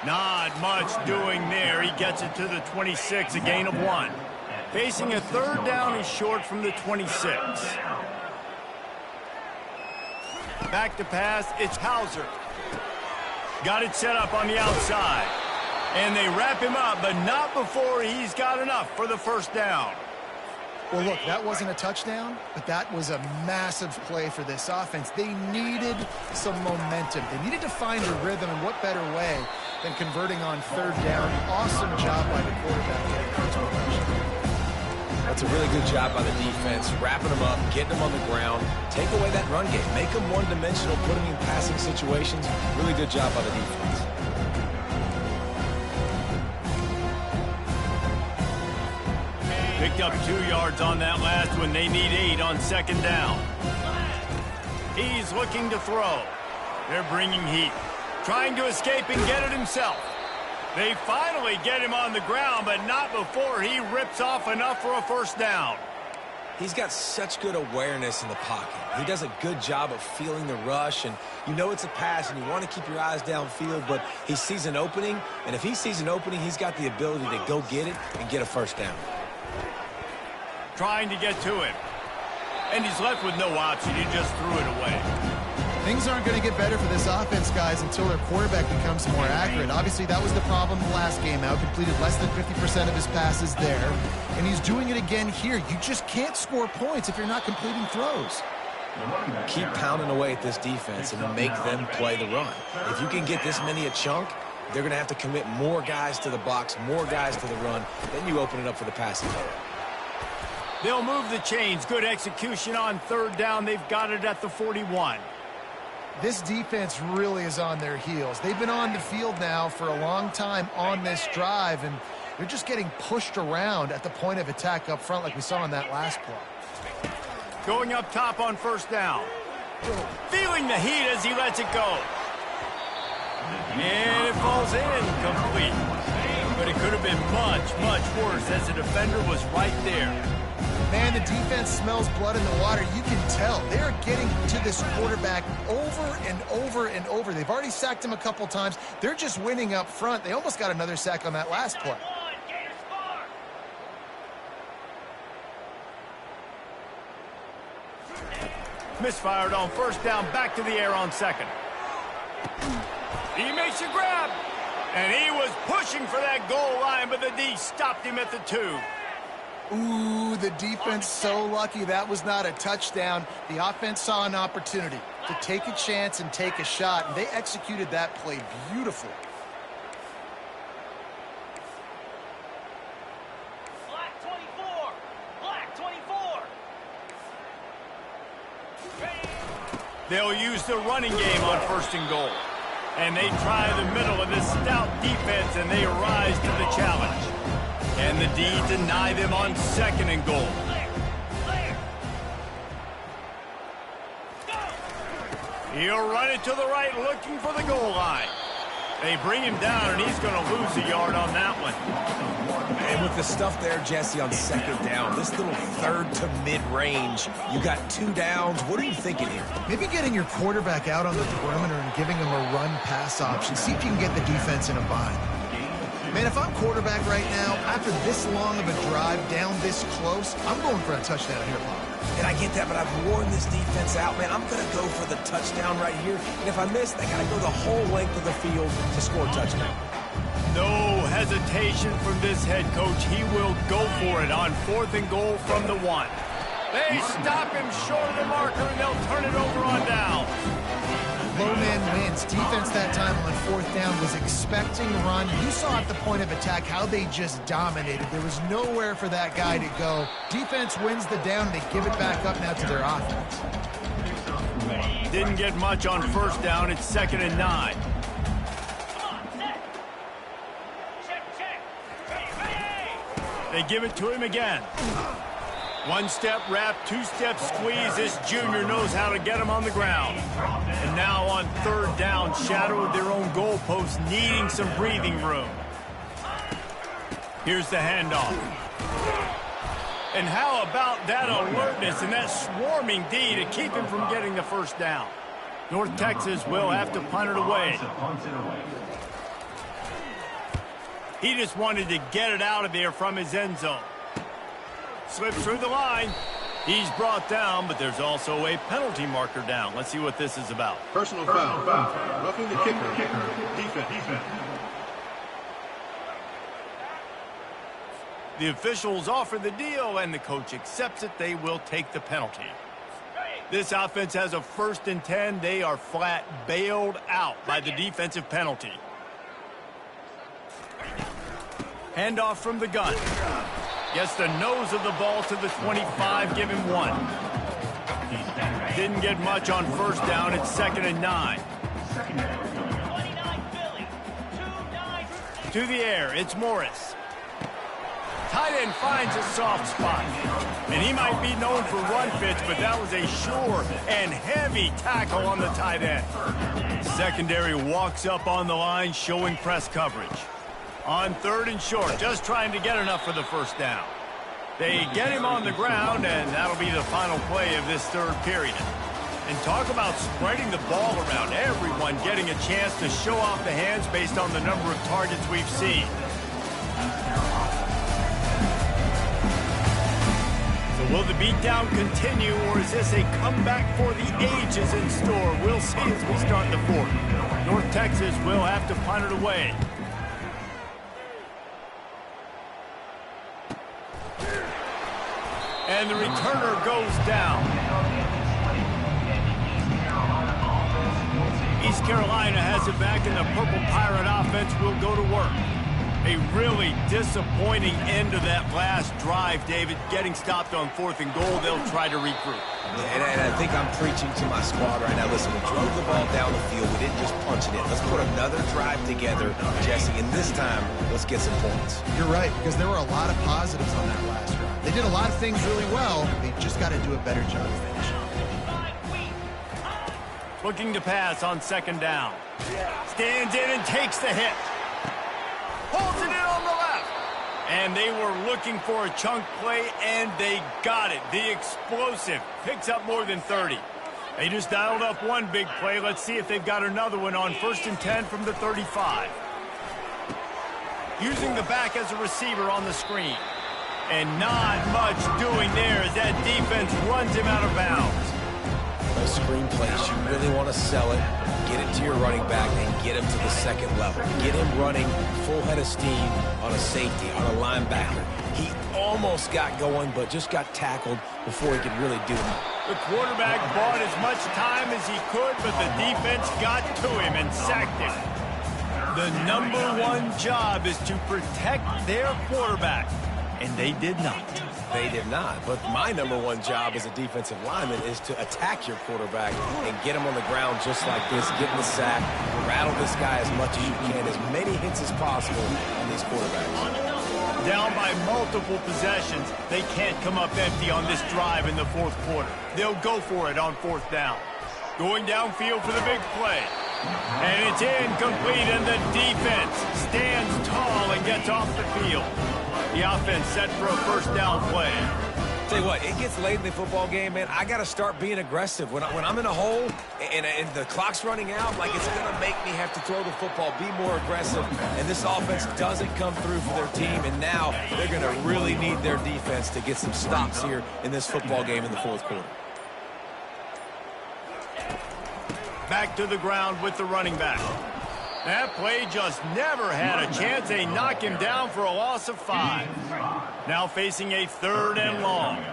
Not much doing there. He gets it to the 26, a gain of 1. Facing a 3rd down, he's short from the 26. Back to pass, it's Hauser. Got it set up on the outside. And they wrap him up, but not before he's got enough for the 1st down. Well, look, that wasn't a touchdown, but that was a massive play for this offense. They needed some momentum. They needed to find a rhythm, and what better way than converting on 3rd down. Awesome job by the quarterback getting into a touchdown. That's a really good job by the defense, wrapping them up, getting them on the ground, take away that run game, make them one-dimensional, put them in passing situations. Really good job by the defense. Picked up 2 yards on that last one. They need 8 on 2nd down. He's looking to throw. They're bringing heat. Trying to escape and get it himself. They finally get him on the ground, but not before he rips off enough for a 1st down. He's got such good awareness in the pocket. He does a good job of feeling the rush, and you know it's a pass, and you want to keep your eyes downfield, but he sees an opening, and if he sees an opening, he's got the ability to go get it and get a 1st down. Trying to get to him. And he's left with no option. He just threw it away. Things aren't going to get better for this offense, guys, until their quarterback becomes more accurate. Obviously, that was the problem the last game out. Completed less than 50% of his passes there. And he's doing it again here. You just can't score points if you're not completing throws. Keep pounding away at this defense and make them play the run. If you can get this many a chunk, they're going to have to commit more guys to the box, more guys to the run. Then you open it up for the passing game. They'll move the chains. Good execution on 3rd down. They've got it at the 41. This defense really is on their heels. They've been on the field now for a long time on this drive, and they're just getting pushed around at the point of attack up front like we saw in that last play. Going up top on 1st down. Feeling the heat as he lets it go. And it falls in complete. But it could have been much, much worse as the defender was right there. Man, the defense smells blood in the water. You can tell. They're getting to this quarterback over and over and over. They've already sacked him a couple times. They're just winning up front. They almost got another sack on that last play. Misfired on 1st down, back to the air on 2nd. He makes a grab. And he was pushing for that goal line, but the D stopped him at the 2. Ooh, the defense so lucky that was not a touchdown. The offense saw an opportunity to take a chance and take a shot, and they executed that play beautifully. Black 24. Black 24. They'll use the running game on 1st and goal. And they try the middle of this stout defense, and they rise to the challenge. And the D deny them on 2nd and goal. He'll run it to the right, looking for the goal line. They bring him down, and he's going to lose a yard on that one. And with the stuff there, Jesse, on second down, this little third to mid-range, you got 2 downs. What are you thinking here? Maybe getting your quarterback out on the perimeter and giving him a run-pass option. See if you can get the defense in a bind. Man, if I'm quarterback right now, after this long of a drive down this close, I'm going for a touchdown here, Bob. And I get that, but I've worn this defense out, man. I'm going to go for the touchdown right here. And if I miss, they got to go the whole length of the field to score a touchdown. No hesitation from this head coach. He will go for it on 4th and goal from the 1. They stop him short of the marker, and they'll turn it over on down. Low man wins. Defense that time on 4th down was expecting run. You saw at the point of attack how they just dominated. There was nowhere for that guy to go. Defense wins the down. They give it back up now to their offense. Didn't get much on 1st down. It's 2nd and 9. They give it to him again. 1-step wrap, 2-step squeeze. This junior knows how to get him on the ground. And now on 3rd down, shadow of their own goalpost, needing some breathing room. Here's the handoff. And how about that alertness and that swarming D to keep him from getting the 1st down? North Texas will have to punt it away. He just wanted to get it out of there from his end zone. Slips through the line. He's brought down, but there's also a penalty marker down. Let's see what this is about. Personal foul. Roughing the kicker. Defense. The officials offer the deal, and the coach accepts it. They will take the penalty. This offense has a 1st and 10. They are flat bailed out by the defensive penalty. Handoff from the gun. Gets the nose of the ball to the 25. Give him 1. Didn't get much on 1st down. It's 2nd and 9. To the air. It's Morris. Tight end finds a soft spot. And he might be known for run fits, but that was a sure and heavy tackle on the tight end. Secondary walks up on the line, showing press coverage. On 3rd and short, just trying to get enough for the 1st down. They get him on the ground, and that'll be the final play of this 3rd period. And talk about spreading the ball around, everyone getting a chance to show off the hands based on the number of targets we've seen. So will the beatdown continue, or is this a comeback for the ages in store? We'll see as we start the 4th. North Texas will have to punt it away. And the returner goes down. East Carolina has it back, and the Purple Pirate offense will go to work. A really disappointing end of that last drive, David. Getting stopped on 4th and goal, they'll try to regroup. And I think I'm preaching to my squad right now. Listen, we drove the ball down the field. We didn't just punch it in. Let's put another drive together, Jesse, and this time, let's get some points. You're right, because there were a lot of positives on that last drive. They did a lot of things really well. They just got to do a better job finishing. Looking to pass on 2nd down. Stands in and takes the hit. Holds it in on the left. And they were looking for a chunk play, and they got it. The explosive picks up more than 30. They just dialed up one big play. Let's see if they've got another one on 1st and 10 from the 35. Using the back as a receiver on the screen. And not much doing there as that defense runs him out of bounds. Those screen plays, you really want to sell it, get it to your running back, and get him to the 2nd level. Get him running full head of steam on a safety, on a linebacker. He almost got going, but just got tackled before he could really do it. The quarterback bought as much time as he could, but the defense got to him and sacked him. The #1 job is to protect their quarterback, and they did not. They did not, but my #1 job as a defensive lineman is to attack your quarterback and get him on the ground just like this, get in the sack, rattle this guy as much as you can, as many hits as possible on these quarterbacks. Down by multiple possessions, they can't come up empty on this drive in the 4th quarter. They'll go for it on 4th down. Going downfield for the big play. And it's incomplete, and the defense stands tall and gets off the field. The offense set for a first down play. Tell you what, it gets late in the football game, man. I got to start being aggressive. When I'm in a hole and the clock's running out, like it's going to make me have to throw the football, be more aggressive. And this offense doesn't come through for their team, and now they're going to really need their defense to get some stops here in this football game in the fourth quarter. Back to the ground with the running back. That play just never had a chance. They knock him down for a loss of 5. Now facing a 3rd and long.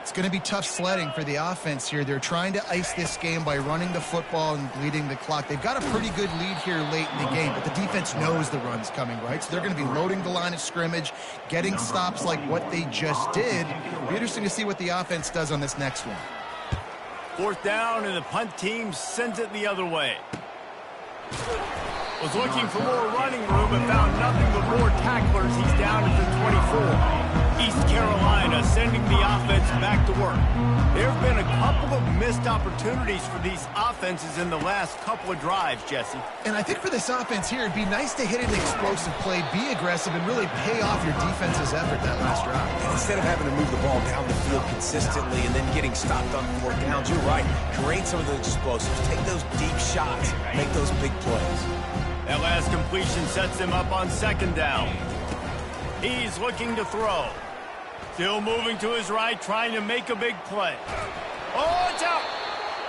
It's going to be tough sledding for the offense here. They're trying to ice this game by running the football and bleeding the clock. They've got a pretty good lead here late in the game, but the defense knows the run's coming, right? So they're going to be loading the line of scrimmage, getting stops like what they just did. It'll be interesting to see what the offense does on this next one. 4th down, and the punt team sends it the other way. Was looking for more running room and found nothing but more tacklers. He's down at the 24. East Carolina sending the offense back to work. There have been a couple of missed opportunities for these offenses in the last couple of drives, Jesse. And I think for this offense here, it'd be nice to hit an explosive play, be aggressive, and really pay off your defense's effort that last drive. And instead of having to move the ball down the field consistently and then getting stopped on 4th downs, you're right. Create some of those explosives. Take those deep shots. Make those big plays. That last completion sets him up on 2nd down. He's looking to throw. Still moving to his right, trying to make a big play. Oh, it's out!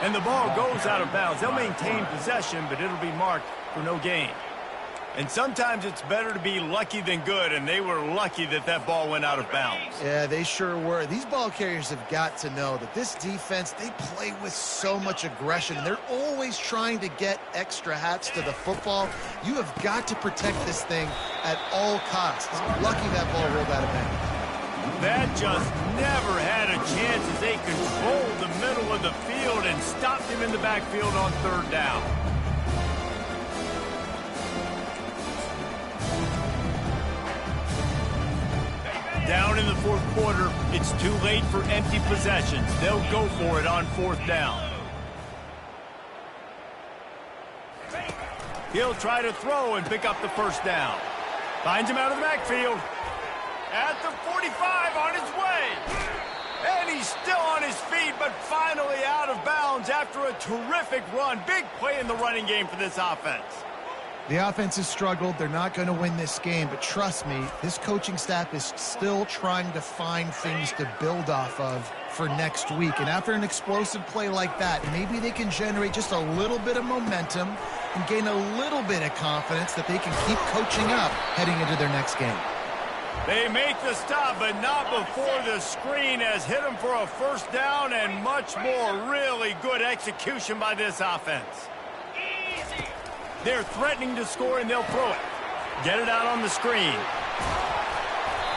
And the ball goes out of bounds. They'll maintain possession, but it'll be marked for no gain. And sometimes it's better to be lucky than good, and they were lucky that that ball went out of bounds. Yeah, they sure were. These ball carriers have got to know that this defense, they play with so much aggression. They're always trying to get extra hats to the football. You have got to protect this thing at all costs. Lucky that ball rolled out of bounds. That just never had a chance as they controlled the middle of the field and stopped him in the backfield on 3rd down. Down in the 4th quarter, it's too late for empty possessions. They'll go for it on 4th down. He'll try to throw and pick up the 1st down. Finds him out of the backfield. At the 45, on his way. And he's still on his feet, but finally out of bounds after a terrific run. Big play in the running game for this offense. The offense has struggled. They're not going to win this game, but trust me, this coaching staff is still trying to find things to build off of for next week. And after an explosive play like that, maybe they can generate just a little bit of momentum and gain a little bit of confidence that they can keep coaching up heading into their next game. They make the stop, but not before the screen has hit them for a 1st down and much more really good execution by this offense. They're threatening to score, and they'll throw it. Get it out on the screen.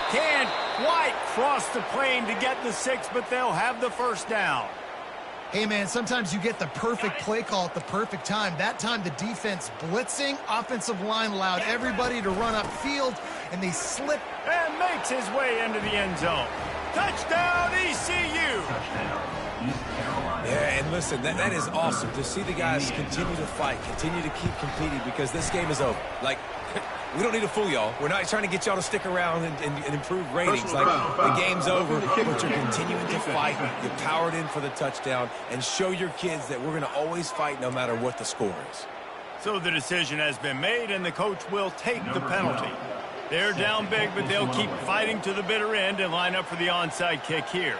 Can't quite cross the plane to get the 6, but they'll have the 1st down. Hey, man, sometimes you get the perfect play call at the perfect time. That time, the defense blitzing, offensive line allowed everybody to run upfield, and they slip. And makes his way into the end zone. Touchdown, ECU! Yeah, and listen, that is awesome to see the guys continue to fight, continue to keep competing, because this game is over. Like, we don't need to fool y'all. We're not trying to get y'all to stick around and improve ratings. Like, the game's over, but you're continuing to fight. You powered in for the touchdown, and show your kids that we're going to always fight no matter what the score is. So the decision has been made, and the coach will take the penalty. They're down big, but they'll keep fighting to the bitter end and line up for the onside kick here.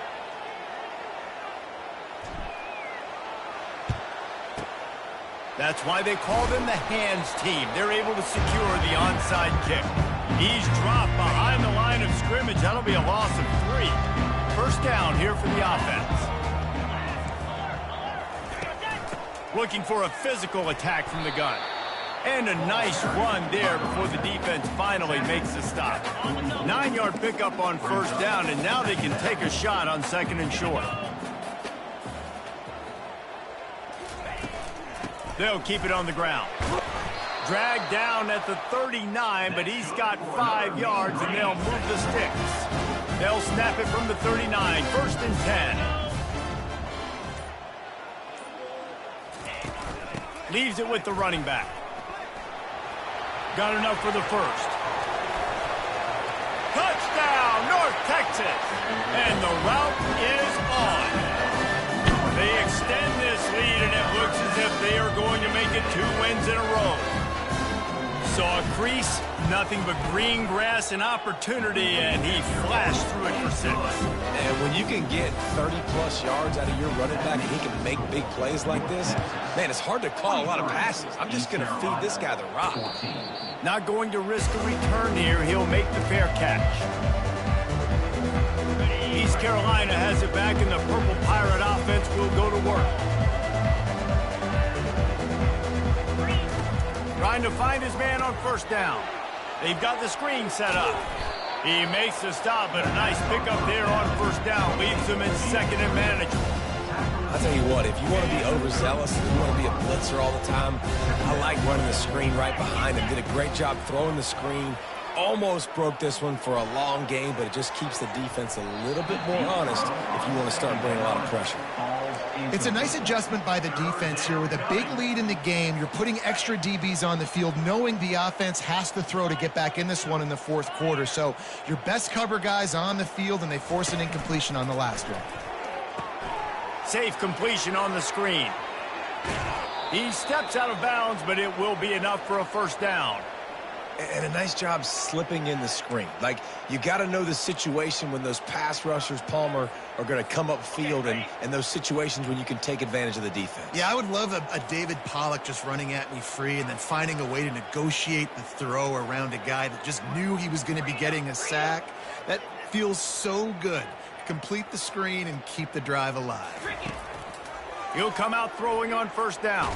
That's why they call them the hands team. They're able to secure the onside kick. He's dropped behind the line of scrimmage. That'll be a loss of 3. 1st down here for the offense. Looking for a physical attack from the gun. And a nice run there before the defense finally makes the stop. 9-yard pickup on 1st down, and now they can take a shot on 2nd and short. They'll keep it on the ground. Dragged down at the 39, but he's got 5 yards, and they'll move the sticks. They'll snap it from the 39, 1st and 10. Leaves it with the running back. Got enough for the first. Touchdown, North Texas! And the route is on. They extend this lead, and it looks as if they are going to make it 2 wins in a row. Saw a crease, nothing but green grass and opportunity, and he flashed through it for 6. And when you can get 30-plus yards out of your running back and he can make big plays like this, man, it's hard to call a lot of passes. I'm just going to feed this guy the rock. Not going to risk a return here. He'll make the fair catch. East Carolina has it back, and the Purple Pirate offense will go to work. Trying to find his man on first down. They've got the screen set up. He makes the stop, but a nice pickup there on first down. Leaves him in second and manageable. I'll tell you what, if you want to be overzealous, if you want to be a blitzer all the time, I like running the screen right behind him. Did a great job throwing the screen. Almost broke this one for a long game, but it just keeps the defense a little bit more honest if you want to start bringing a lot of pressure. It's a nice adjustment by the defense here. With a big lead in the game, you're putting extra DBs on the field, knowing the offense has to throw to get back in this one in the fourth quarter. So your best cover guys on the field, and they force an incompletion on the last one. Safe completion on the screen. He steps out of bounds, but it will be enough for a first down. And a nice job slipping in the screen. Like, you got to know the situation when those pass rushers, Palmer, are going to come upfield, and those situations when you can take advantage of the defense. Yeah, I would love a David Pollock just running at me free and then finding a way to negotiate the throw around a guy that just knew he was going to be getting a sack. That feels so good. Complete the screen and keep the drive alive. He'll come out throwing on first down.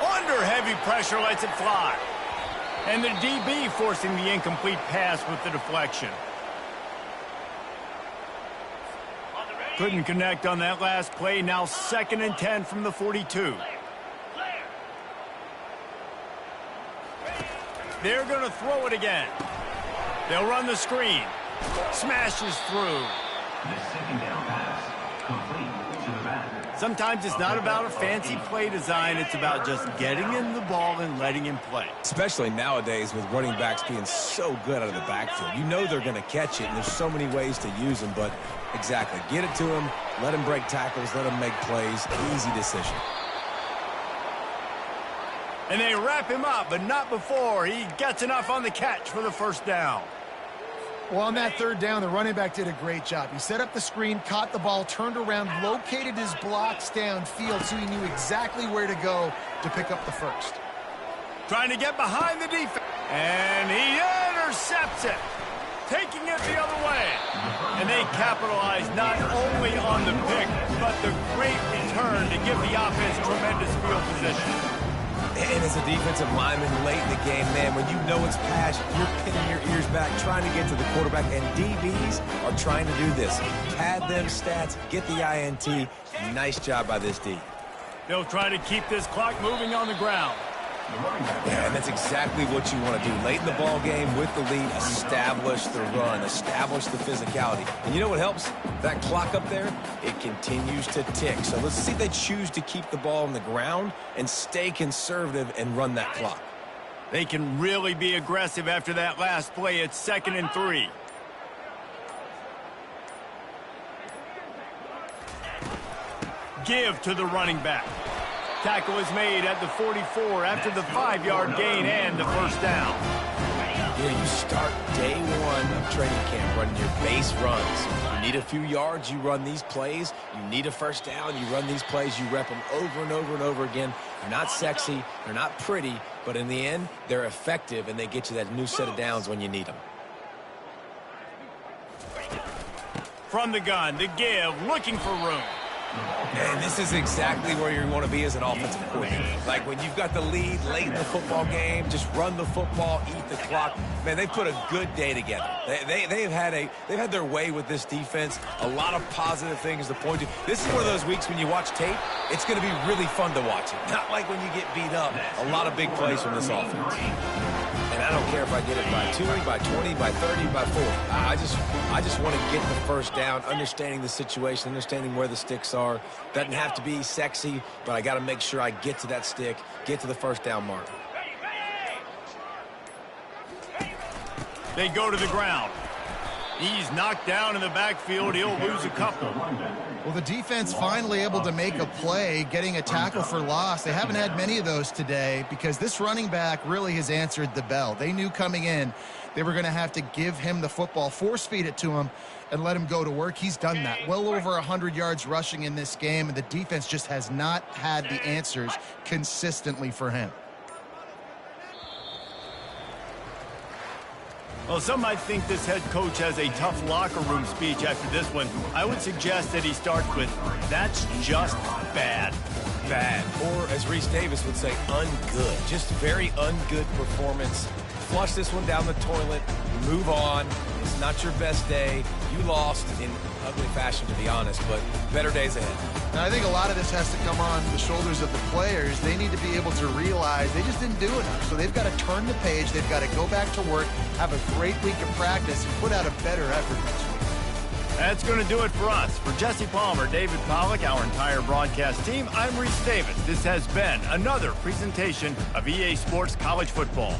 Under heavy pressure, lets it fly. And the DB forcing the incomplete pass with the deflection. Couldn't connect on that last play. Now 2nd and 10 from the 42. They're going to throw it again. They'll run the screen. Smashes through. The second down pass, complete to the back. Sometimes it's not about a fancy play design. It's about just getting him the ball and letting him play. Especially nowadays with running backs being so good out of the backfield. You know they're going to catch it, and there's so many ways to use them. But exactly, get it to him, let him break tackles, let him make plays. Easy decision. And they wrap him up, but not before he gets enough on the catch for the first down. Well, on that third down, the running back did a great job. He set up the screen, caught the ball, turned around, located his blocks downfield so he knew exactly where to go to pick up the first. Trying to get behind the defense. And he intercepts it, taking it the other way. And they capitalize not only on the pick, but the great return to give the offense tremendous field position. And as a defensive lineman late in the game, man, when you know it's pass, you're pinning your ears back, trying to get to the quarterback, and DBs are trying to do this. Pad them stats, get the INT. Nice job by this D. They'll try to keep this clock moving on the ground. Yeah, and that's exactly what you want to do. Late in the ball game with the lead, establish the run, establish the physicality. And you know what helps? That clock up there, it continues to tick. So let's see if they choose to keep the ball on the ground and stay conservative and run that clock. They can really be aggressive after that last play. It's 2nd and 3. Give to the running back. Tackle is made at the 44 after the 5-yard gain and the first down. Yeah, you start day one of training camp running your base runs. You need a few yards, you run these plays. You need a first down, you run these plays. You rep them over and over and over again. They're not sexy, they're not pretty, but in the end, they're effective, and they get you that new set of downs when you need them. From the gun, the give, looking for room. And this is exactly where you want to be as an offensive coordinator. Like when you've got the lead late in the football game, just run the football, eat the clock. Man, they've put a good day together. They've had their way with this defense. A lot of positive things to point to. This is one of those weeks when you watch tape, it's going to be really fun to watch it. Not like when you get beat up. A lot of big plays from this offense. And I don't care if I get it by 2, by 20, by 30, by 40. I just want to get the first down, understanding the situation, understanding where the sticks are. Doesn't have to be sexy, but I got to make sure I get to that stick, get to the first down mark. They go to the ground. He's knocked down in the backfield. He'll lose a couple. Well, the defense finally able to make a play, getting a tackle for loss. They haven't had many of those today because this running back really has answered the bell. They knew coming in they were going to have to give him the football, force feed it to him, and let him go to work. He's done that. Well over 100 yards rushing in this game, and the defense just has not had the answers consistently for him. Well, some might think this head coach has a tough locker room speech after this one. I would suggest that he starts with, "That's just bad." Bad. Or, as Reese Davis would say, ungood. Just very ungood performance. Flush this one down the toilet. Move on. It's not your best day. You lost in ugly fashion, to be honest, but better days ahead. And I think a lot of this has to come on the shoulders of the players. They need to be able to realize they just didn't do enough. So they've got to turn the page. They've got to go back to work, have a great week of practice, and put out a better effort next week. That's going to do it for us. For Jesse Palmer, David Pollack, our entire broadcast team, I'm Reese Davis. This has been another presentation of EA Sports College Football.